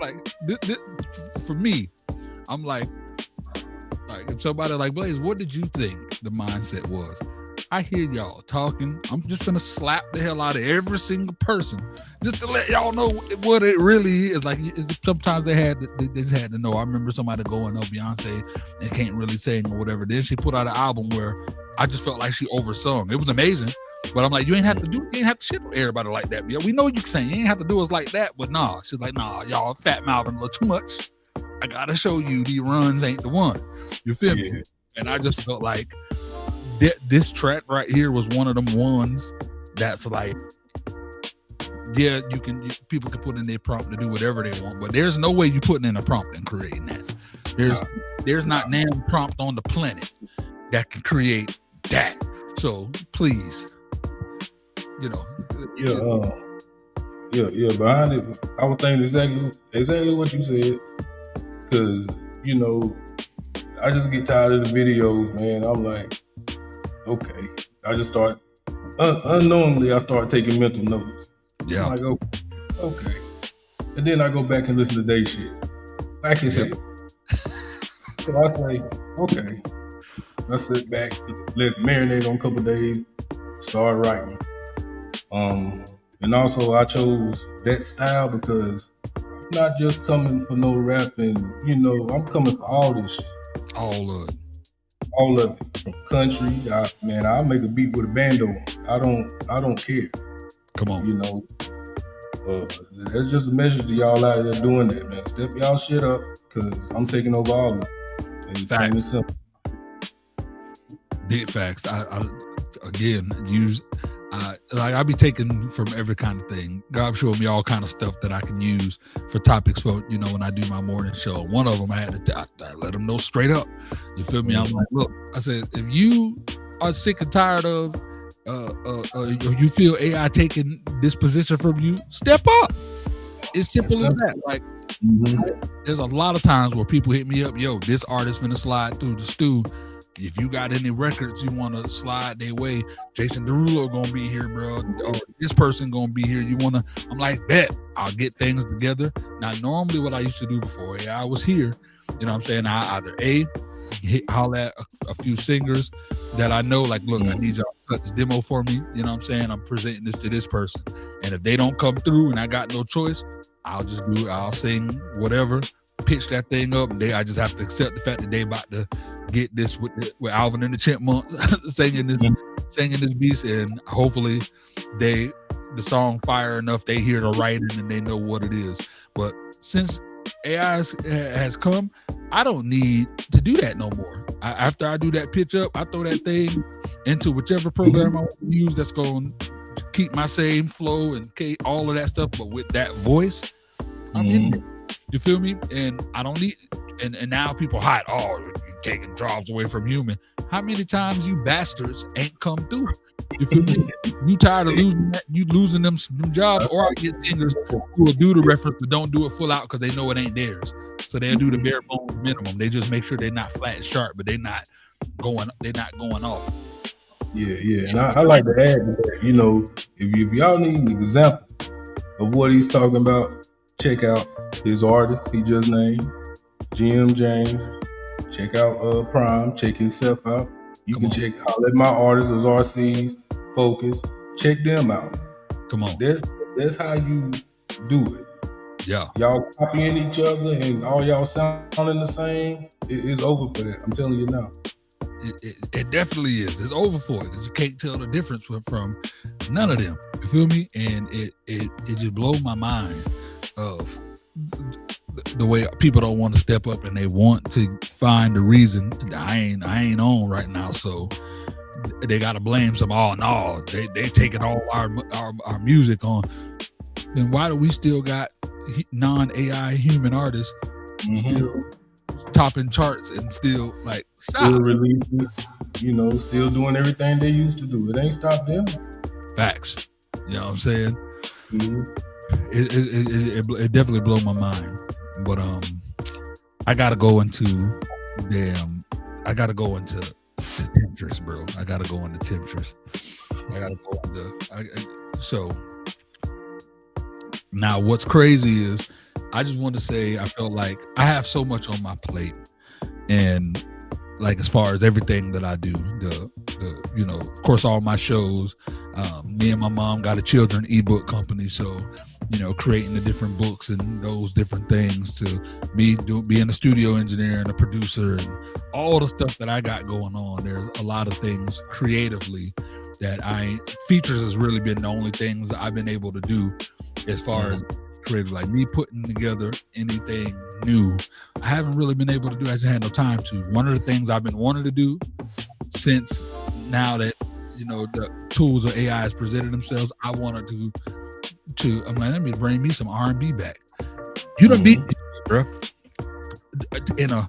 Like for me, I'm like if somebody like Blaze, what did you think the mindset was? I hear y'all talking. I'm just gonna slap the hell out of every single person just to let y'all know what it really is. Like sometimes they just had to know. I remember somebody going, "Oh, Beyonce and can't really sing or whatever." Then she put out an album where I just felt like she oversung. It was amazing, but I'm like, you ain't have to shit with everybody like that. Yeah, we know you can sing. You ain't have to do us like that. But nah, she's like, nah, y'all fat mouthing a little too much. I gotta show you these runs ain't the one. You feel me? And I just felt like this track right here was one of them ones that's like, yeah, people can put in their prompt to do whatever they want, but there's no way you putting in a prompt and creating that. There's not nan prompt on the planet that can create that. So please, behind it, I would think exactly what you said, because I just get tired of the videos, man. I'm like, okay. I just start unknowingly. I start taking mental notes. Yeah. I'm like, okay. And then I go back and listen to their shit. Back as hell. So I say, okay. I sit back, let it marinate on a couple of days, start writing. And also I chose that style because I'm not just coming for no rapping. I'm coming for all this shit. All of it. All of it. From country, I'll make a beat with a bando. I don't care. Come on. That's just a message to y'all out there doing that, man. Step y'all shit up, because I'm taking over all of it. And plain and simple. Big facts. I again use I be taking from every kind of thing. God showed me all kind of stuff that I can use for topics for when I do my morning show. One of them I had to I let them know straight up. You feel me? I'm like, look, I said, if you are sick and tired of you feel AI taking this position from you, step up. It's simple as that. Like, There's a lot of times where people hit me up, yo, this artist finna slide through the stew. If you got any records you want to slide their way, Jason Derulo gonna be here, bro. Or this person gonna be here. You wanna? I'm like, bet. I'll get things together. Now, normally what I used to do before I was here, you know what I'm saying? I either holler at a few singers that I know, like, look, I need y'all to cut this demo for me. You know what I'm saying? I'm presenting this to this person. And if they don't come through and I got no choice, I'll sing whatever, pitch that thing up, and I just have to accept the fact that they about to get this with Alvin and the Chipmunks singing this piece, and hopefully the song fire enough, they hear the writing and they know what it is. But since AI has come, I don't need to do that no more. After I do that pitch up, I throw that thing into whichever program I want to use that's going to keep my same flow and all of that stuff, but with that voice, I'm in there. You feel me? And I don't need, and now people hide, oh, you're taking jobs away from human. How many times you bastards ain't come through? You feel me? You tired of losing them jobs, or I get singers who will do the reference but don't do it full out because they know it ain't theirs. So they'll do the bare bones minimum. They just make sure they're not flat and sharp, but they're not going off. Yeah. And I like to add to that, you know, if y'all need an example of what he's talking about, check out his artist he just named, Jim James. Check out Pryme. Check himself out. You can check out my artists, those RCs, Focus. Check them out. Come on. That's how you do it. Yeah. Y'all copying each other and all y'all sounding the same. It's over for that. I'm telling you now. It definitely is. It's over for it because you can't tell the difference from none of them. You feel me? And it just blows my mind of the way people don't want to step up and they want to find the reason. I ain't on right now, so they got to blame some. Oh no, they taking all our music on. Then why do we still got non-AI human artists still topping charts and still like stop? Still releasing, you know, still doing everything they used to do. It ain't stopped them. Facts. You know what I'm saying? It definitely blew my mind. But I gotta go into Temptress, bro. I gotta go into Temptress. So now what's crazy is I just want to say I felt like I have so much on my plate, and like as far as everything that I do, the you know, of course, all my shows. Me and my mom got a children ebook company, so you know, creating the different books and those different things, to me being a studio engineer and a producer and all the stuff that I got going on. There's a lot of things creatively that features has really been the only things I've been able to do as far as creative, like me putting together anything new. I haven't really been able to do. I just had no time to. One of the things I've been wanting to do since now that, you know, the tools of AI has presented themselves, I wanted to I'm like, let me bring me some R&B back. You done beat me, bro, in a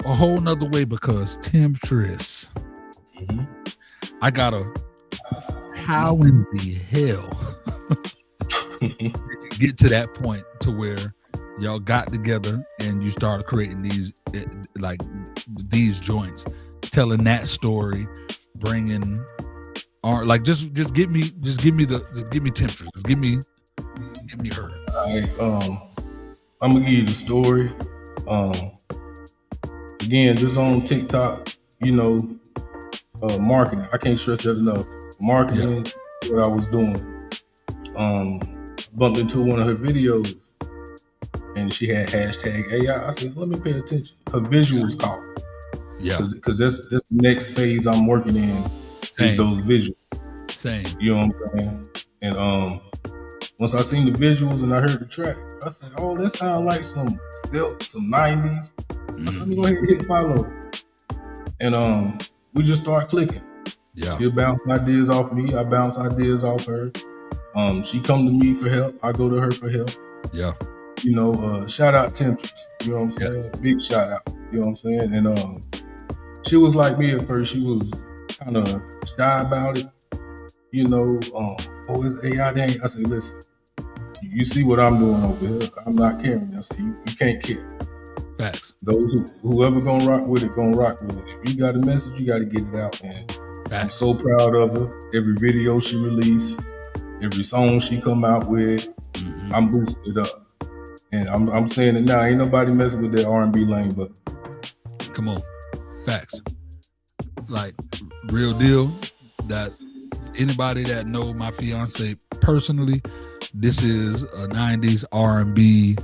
whole nother way, because Temptress, I gotta, how in the hell did you get to that point to where y'all got together and you started creating these joints, telling that story, bringing art, like just give me Temptress, just give me her. I'm gonna give you the story. Again, this on TikTok, you know, marketing. I can't stress that enough. Marketing, what I was doing. Bumped into one of her videos, and she had hashtag AI. I said, let me pay attention. Her visuals caught. Yeah, because that's the next phase I'm working in. Is those visuals. Same. You know what I'm saying? And once I seen the visuals and I heard the track, I said, oh, that sounds like some 90s. I said, let me go ahead and hit follow. And we just start clicking. Yeah. She'll bounce ideas off me. I bounce ideas off her. She come to me for help. I go to her for help. Yeah. You know, shout out Temptress. You know what I'm saying? Yeah. Big shout out. You know what I'm saying? And she was like me at first. She was kind of shy about it. You know, it's AI thing. I said, listen, You see what I'm doing over here. I'm not caring. I say you can't care. Facts. Whoever gonna rock with it, gonna rock with it. If you got a message, you got to get it out, man. Facts. I'm so proud of her. Every video she released, every song she come out with, I'm boosting it up. And I'm saying it now. Ain't nobody messing with that R&B lane, but come on, facts. Like real deal. That anybody that know my fiance personally, this is a '90s R&B.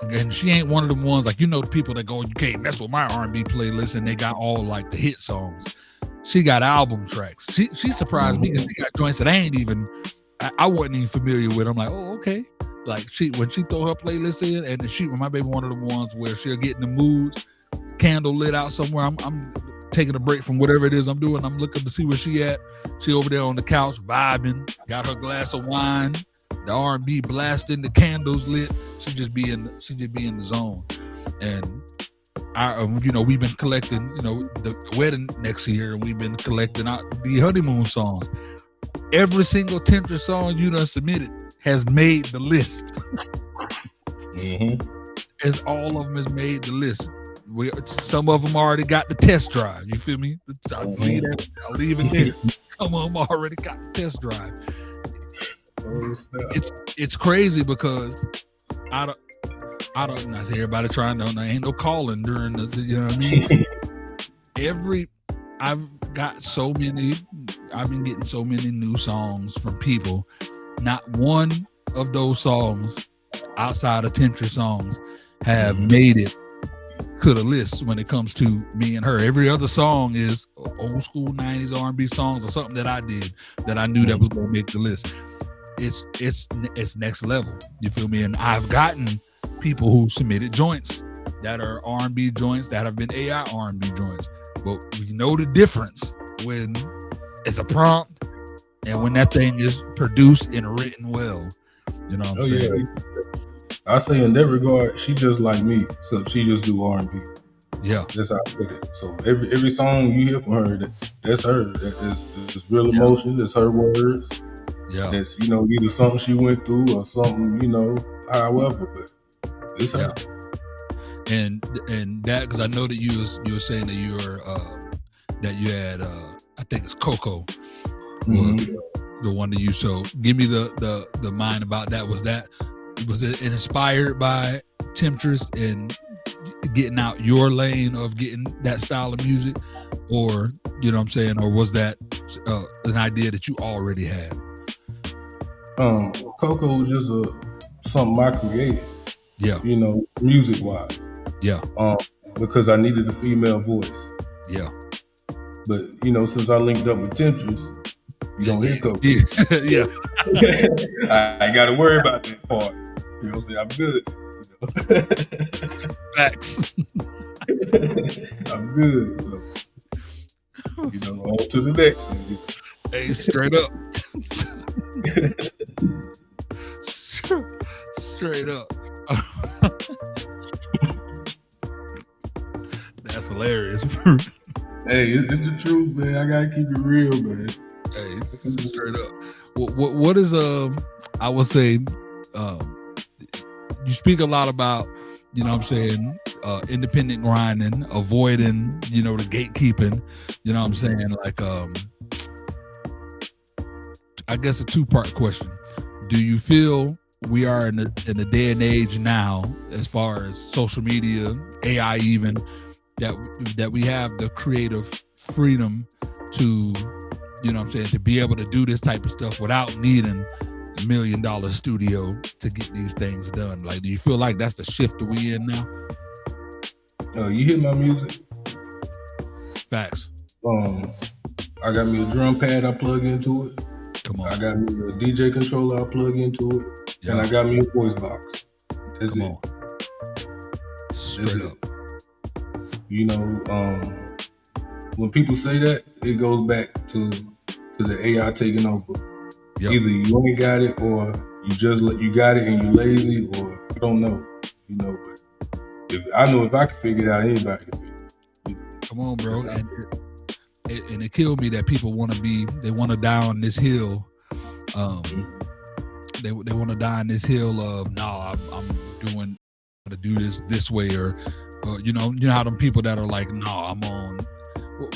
And she ain't one of them ones like, you know, the people that go, you can't mess with my R&B playlist, and they got all like the hit songs. She got album tracks. She surprised me because she got joints that I wasn't even familiar with. I'm like, oh, okay. Like when she throw her playlist in, and she, when my baby, one of them ones where she'll get in the moods, candle lit out somewhere. I'm taking a break from whatever it is I'm doing. I'm looking to see where she at. She over there on the couch vibing, got her glass of wine, the R&B blasting, the candles lit. She just be in the zone. And we've been collecting, the wedding next year, and we've been collecting the honeymoon songs. Every single Temptress song you done submitted has made the list. As all of them has made the list. Some of them already got the test drive. You feel me? I'll leave it there. Some of them already got the test drive. It's crazy because I see everybody trying to. There ain't no calling during the. You know what I mean? I've been getting so many new songs from people. Not one of those songs outside of Temptress songs have made it to the list when it comes to me and her. Every other song is old school 90s R&B songs or something that I did that I knew that was going to make the list. It's next level. You feel me? And I've gotten people who submitted joints that are R&B joints that have been AI R&B joints. But we know the difference when it's a prompt and when that thing is produced and written well. You know what I'm saying? Yeah. I say in that regard, she just like me, so she just do R&B. Yeah, that's how I put it. So every song you hear from her, that's her. That's real emotion. That's her words. Yeah, that's either something she went through or something however. But it's her. And that, because I know that you were saying that you had I think it's Coco, the one that you. So give me the mind about that. Was it inspired by Temptress and getting out your lane of getting that style of music, or or was that an idea that you already had? Coco was just something I created. Yeah. Music wise. Yeah. Because I needed a female voice. Yeah. But since I linked up with Temptress, you don't hear Coco. Yeah. I ain't got to worry about that part. You know what I'm saying? I'm good. Facts. I'm good. So, on to the next one. Hey, straight up. Straight up. That's hilarious. Hey, it's the truth, man. I gotta keep it real, man. Hey, straight up. What is I would say you speak a lot about, independent grinding, avoiding, the gatekeeping, like I guess a two-part question. Do you feel we are in a day and age now, as far as social media, AI even, that we have the creative freedom to, to be able to do this type of stuff without needing $1 million studio to get these things done? Like, do you feel like that's the shift that we in now? You hear my music? Facts. I got me a drum pad I plug into it. Come on. I got me a DJ controller I plug into it. Yeah. And I got me a voice box. That's it. Straight up. When people say that, it goes back to the AI taking over. Yep. Either you ain't got it, or you got it and you lazy, or you don't know. But if I can figure it out, anybody can figure it out. Come on, bro. And it killed me that people want to die on this hill, they want to die on this hill of no, I'm doing to do this way, or you know how them people that are like, no, I'm on.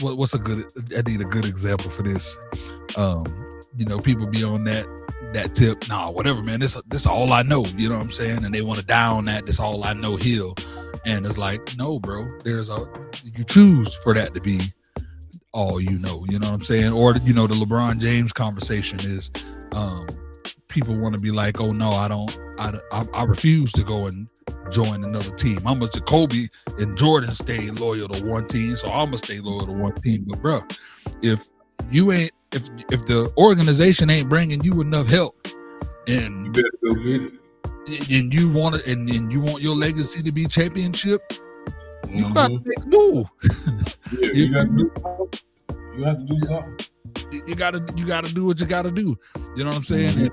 What's a good? I need a good example for this. You know, people be on that tip. Nah, whatever, man. This all I know. You know what I'm saying? And they want to die on that. This all I know hill. And it's like, no, bro. You choose for that to be all you know. You know what I'm saying? Or you know, the LeBron James conversation is, people want to be like, oh no, I refuse to go and join another team. I'm gonna Kobe and Jordan stay loyal to one team, so I'm gonna stay loyal to one team. But bro, if the organization ain't bringing you enough help, and you better go get it, and you want it, and you want your legacy to be championship, you gotta make a move. Yeah, you have to do something. You gotta do what you gotta do. You know what I'm saying?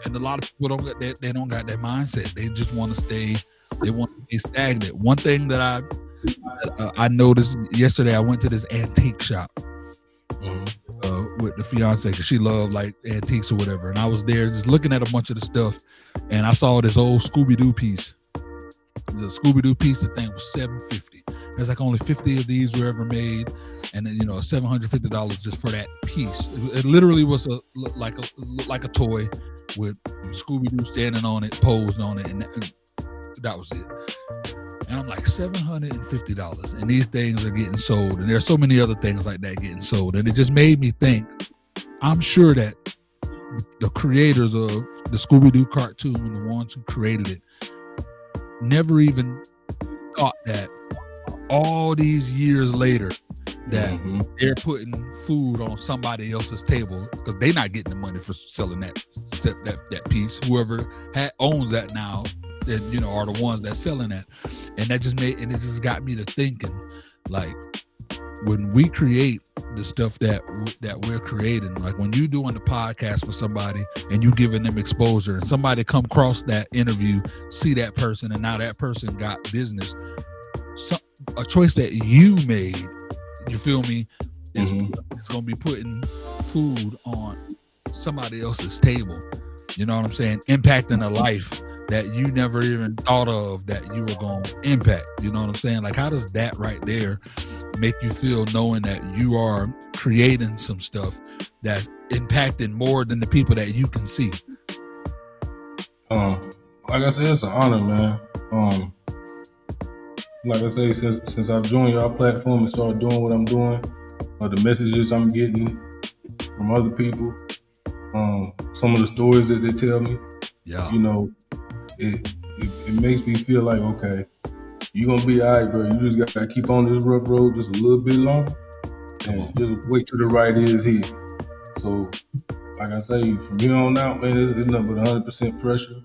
And a lot of people don't got that mindset. They just want to stay. They want to be stagnant. One thing that I noticed yesterday, I went to this antique shop with the fiance because she loved like antiques or whatever, and I was there just looking at a bunch of the stuff, and I saw this old Scooby-Doo piece. The Scooby-Doo piece, the thing was $750. There's like only 50 of these were ever made, and then $750 just for that piece. It literally was like a toy with Scooby-Doo standing on it, posed on it, and that was it. And I'm like, $750, and these things are getting sold, and there's so many other things like that getting sold, and it just made me think. I'm sure that the creators of the Scooby-Doo cartoon, the ones who created it, never even thought that all these years later that they're putting food on somebody else's table because they're not getting the money for selling that piece. Whoever owns that now, and are the ones that's selling that, and it just got me to thinking, like, when we create the stuff that we're creating, like when you doing the podcast for somebody and you giving them exposure, and somebody come across that interview, see that person, and now that person got business. A choice that you made, you feel me, is going to be putting food on somebody else's table. You know what I'm saying? Impacting a life that you never even thought of that you were going to impact. You know what I'm saying? Like, how does that right there make you feel, knowing that you are creating some stuff that's impacting more than the people that you can see? Like I said, it's an honor, man. Like I say, since I've joined your platform and started doing what I'm doing, the messages I'm getting from other people, some of the stories that they tell me, it makes me feel like, okay, you're gonna be all right, bro. You just gotta keep on this rough road just a little bit longer, and just wait till the right is here. So, like I say, from here on out, man, it's nothing but 100% pressure.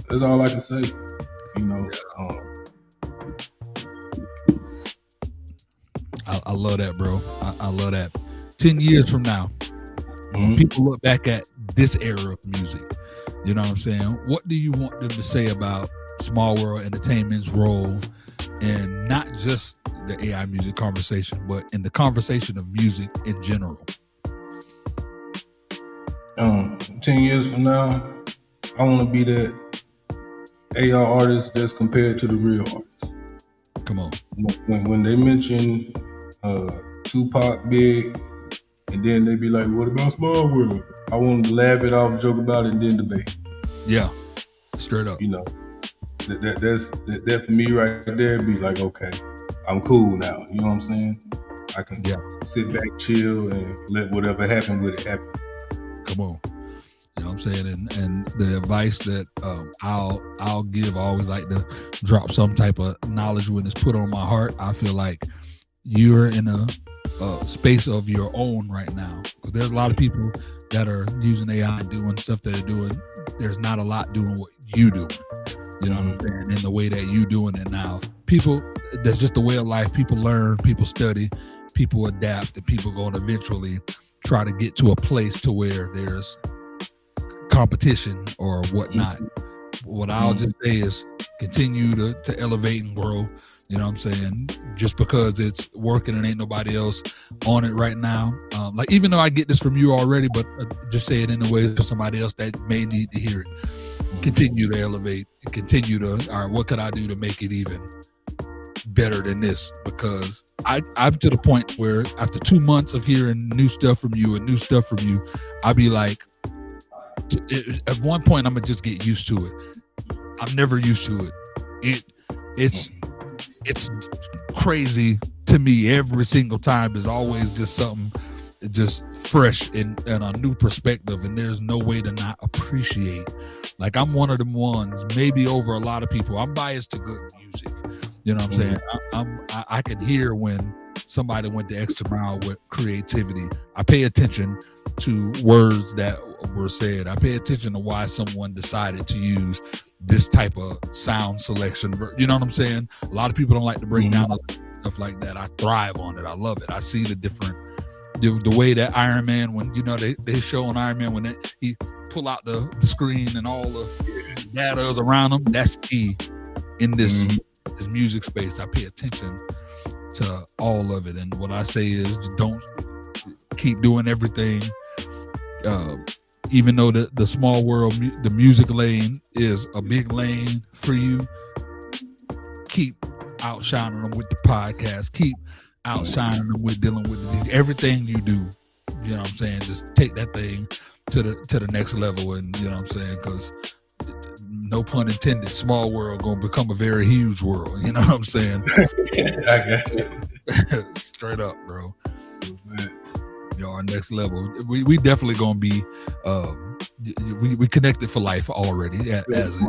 That's all I can say. I love that, bro. I love that. 10 years from now, when people look back at this era of music, you know what I'm saying? What do you want them to say about Smallworld Entertainment's role in not just the AI music conversation, but in the conversation of music in general? 10 years from now, I want to be that AI artist that's compared to the real artist. Come on. When they mention Tupac, Big, and then they be like, what about Smallworld? I want to laugh it off, joke about it, and then debate. Yeah, straight up. That for me right there be like, okay, I'm cool now. You know what I'm saying? I can sit back, chill, and let whatever happen with it happen. Come on. You know what I'm saying? And the advice that I'll give, I always like to drop some type of knowledge when it's put on my heart. I feel like you're in a space of your own right now. Because there's a lot of people that are using AI and doing stuff that they're doing. There's not a lot doing what you doing. You know what I'm saying? In the way that you doing it now. People, that's just the way of life. People learn, people study, people adapt, and people going to eventually try to get to a place to where there's competition or whatnot. What I'll just say is continue to elevate and grow. You know what I'm saying? Just because it's working and ain't nobody else on it right now. Like, even though I get this from you already, but just say it in a way for somebody else that may need to hear it. Continue to elevate, continue to, all right, what could I do to make it even better than this? Because I'm to the point where after 2 months of hearing new stuff from you, I'll be like, at one point I'm gonna just get used to it. I'm never used to it. It's crazy to me. Every single time is always just something just fresh and a new perspective, and there's no way to not appreciate. Like, I'm one of them ones, maybe over a lot of people, I'm biased to good music. You know what I'm saying? I can hear when somebody went the extra mile with creativity. I pay attention to words that were said. I pay attention to why someone decided to use this type of sound selection. You know what I'm saying? A lot of people don't like to break down stuff like that. I thrive on it. I love it. I see the different, the way that Iron Man, when, you know, they show on Iron Man when he pull out the screen and all the data is around him. That's key in this music space. I pay attention to all of it, and what I say is, don't keep doing everything. Even though the small world, the music lane is a big lane for you, keep outshining them with the podcast. Keep outshining them with dealing with everything you do. You know what I'm saying? Just take that thing to the next level, and you know what I'm saying? Because no pun intended, small world gonna become a very huge world. You know what I'm saying? I got you. Straight up, bro. You know, our next level. We definitely gonna be. We connected for life already. As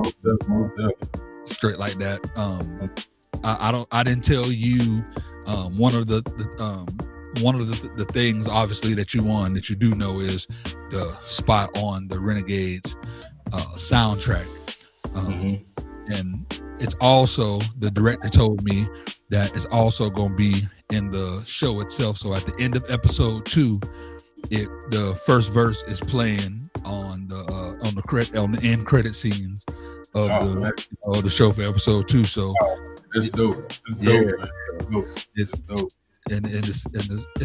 straight like that. I didn't tell you. One of the things, obviously, that you won, that you do know, is the spot on the Renegades soundtrack. And it's also, the director told me that it's also going to be in the show itself. So at the end of episode 2, the first verse is playing on the end credit scenes of the show for episode 2. So it's dope. It's dope. It's dope. And it's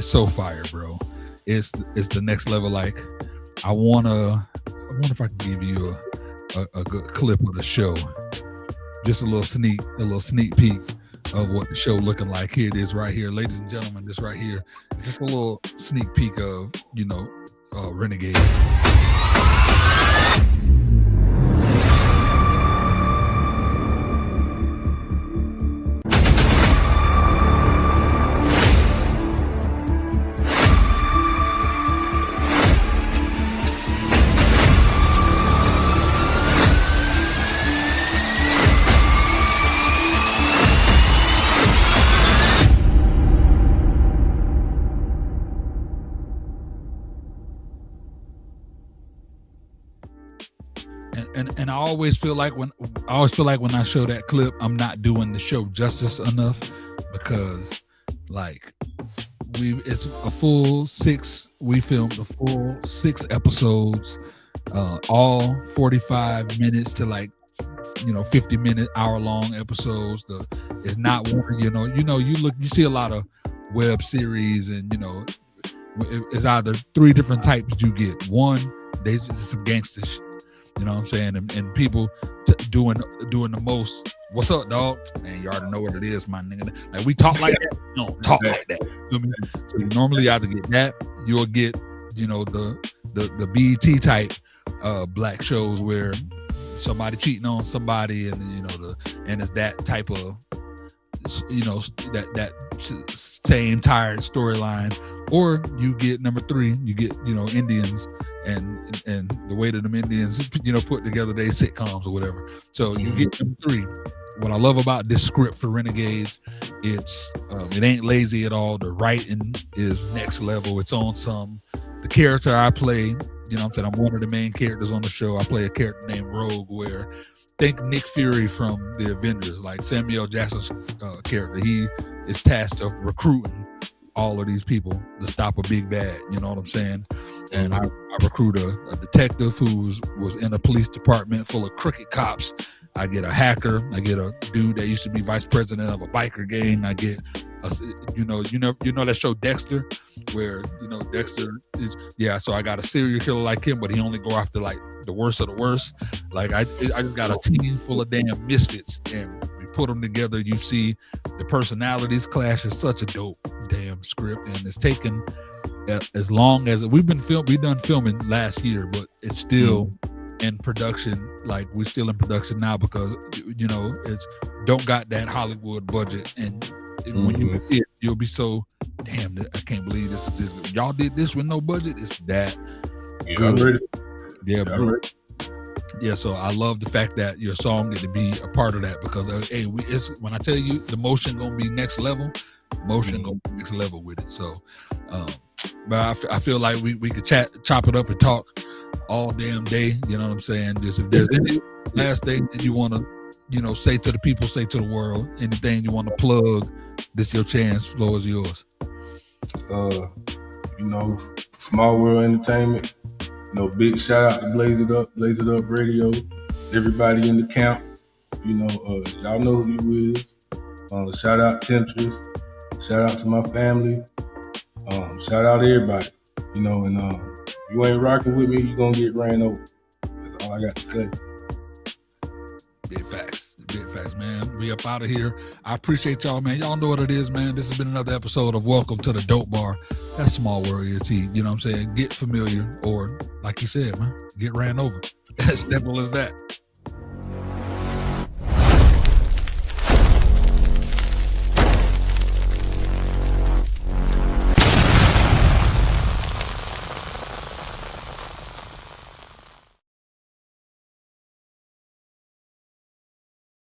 so fire, bro. It's the next level. Like, I wonder if I can give you a good clip of the show. Just a little sneak peek of what the show looking like. Here it is right here, ladies and gentlemen. This right here, just a little sneak peek of, you know, Renegades. And I always feel like when I show that clip, I'm not doing the show justice enough, because like it's a full 6. We filmed a full 6 episodes, all 45 minutes to 50-minute, hour-long episodes. It's not one. You see a lot of web series, and it's either 3 different types you get. One, there's some gangster shit. You know what I'm saying? And people doing the most. What's up, dog? Man, you already know what it is, my nigga. Like, we talk like that. We don't talk like that. You know what I mean? So you normally either get that, you'll get, the BET type black shows where somebody cheating on somebody, and and it's that type of that same tired storyline. Or you get number 3, you get Indians, and the way that them Indians put together their sitcoms or whatever. So you get number 3. What I love about this script for Renegades, it ain't lazy at all. The writing is next level. It's on some. The character I play, I'm one of the main characters on the show. I play a character named Rogue, where think Nick Fury from the Avengers, like Samuel Jackson's character. He is tasked of recruiting all of these people to stop a big bad, you know what I'm saying? And I recruit a detective who was in a police department full of crooked cops. I get a hacker. I get a dude that used to be vice president of a biker gang. I get, you know that show Dexter, where Dexter is, yeah. So I got a serial killer like him, but he only go after like the worst of the worst. Like I just got a team full of damn misfits, and we put them together. You see the personalities clash. Is such a dope damn script, and it's taken as long as we done filming last year, but it's still in production. Like we're still in production now because it's don't got that Hollywood budget, and when you see it, you'll be so damn. I can't believe this. Y'all did this with no budget. It's that good. I'm ready. Yeah, bro. Yeah, so I love the fact that your song get to be a part of that because it's when I tell you the motion gonna be next level, motion gonna be next level with it. So, but I feel like we could chop it up and talk all damn day. You know what I'm saying? Just if there's any last thing that you want to, say to the people, say to the world, anything you want to plug, this your chance. Floor is yours. Smallworld Entertainment. Big shout out to Blaze It Up Radio. Everybody in the camp. Y'all know who you is. Shout out Temptress. Shout out to my family. Shout out to everybody. And you ain't rocking with me, you gonna get ran over. That's all I got to say. Big facts, man. We up out of here. I appreciate y'all, man. Y'all know what it is, man. This has been another episode of Welcome to the Dope Bar. That's Smallworld ENT. You know what I'm saying? Get familiar, or like you said, man, get ran over. As simple as that.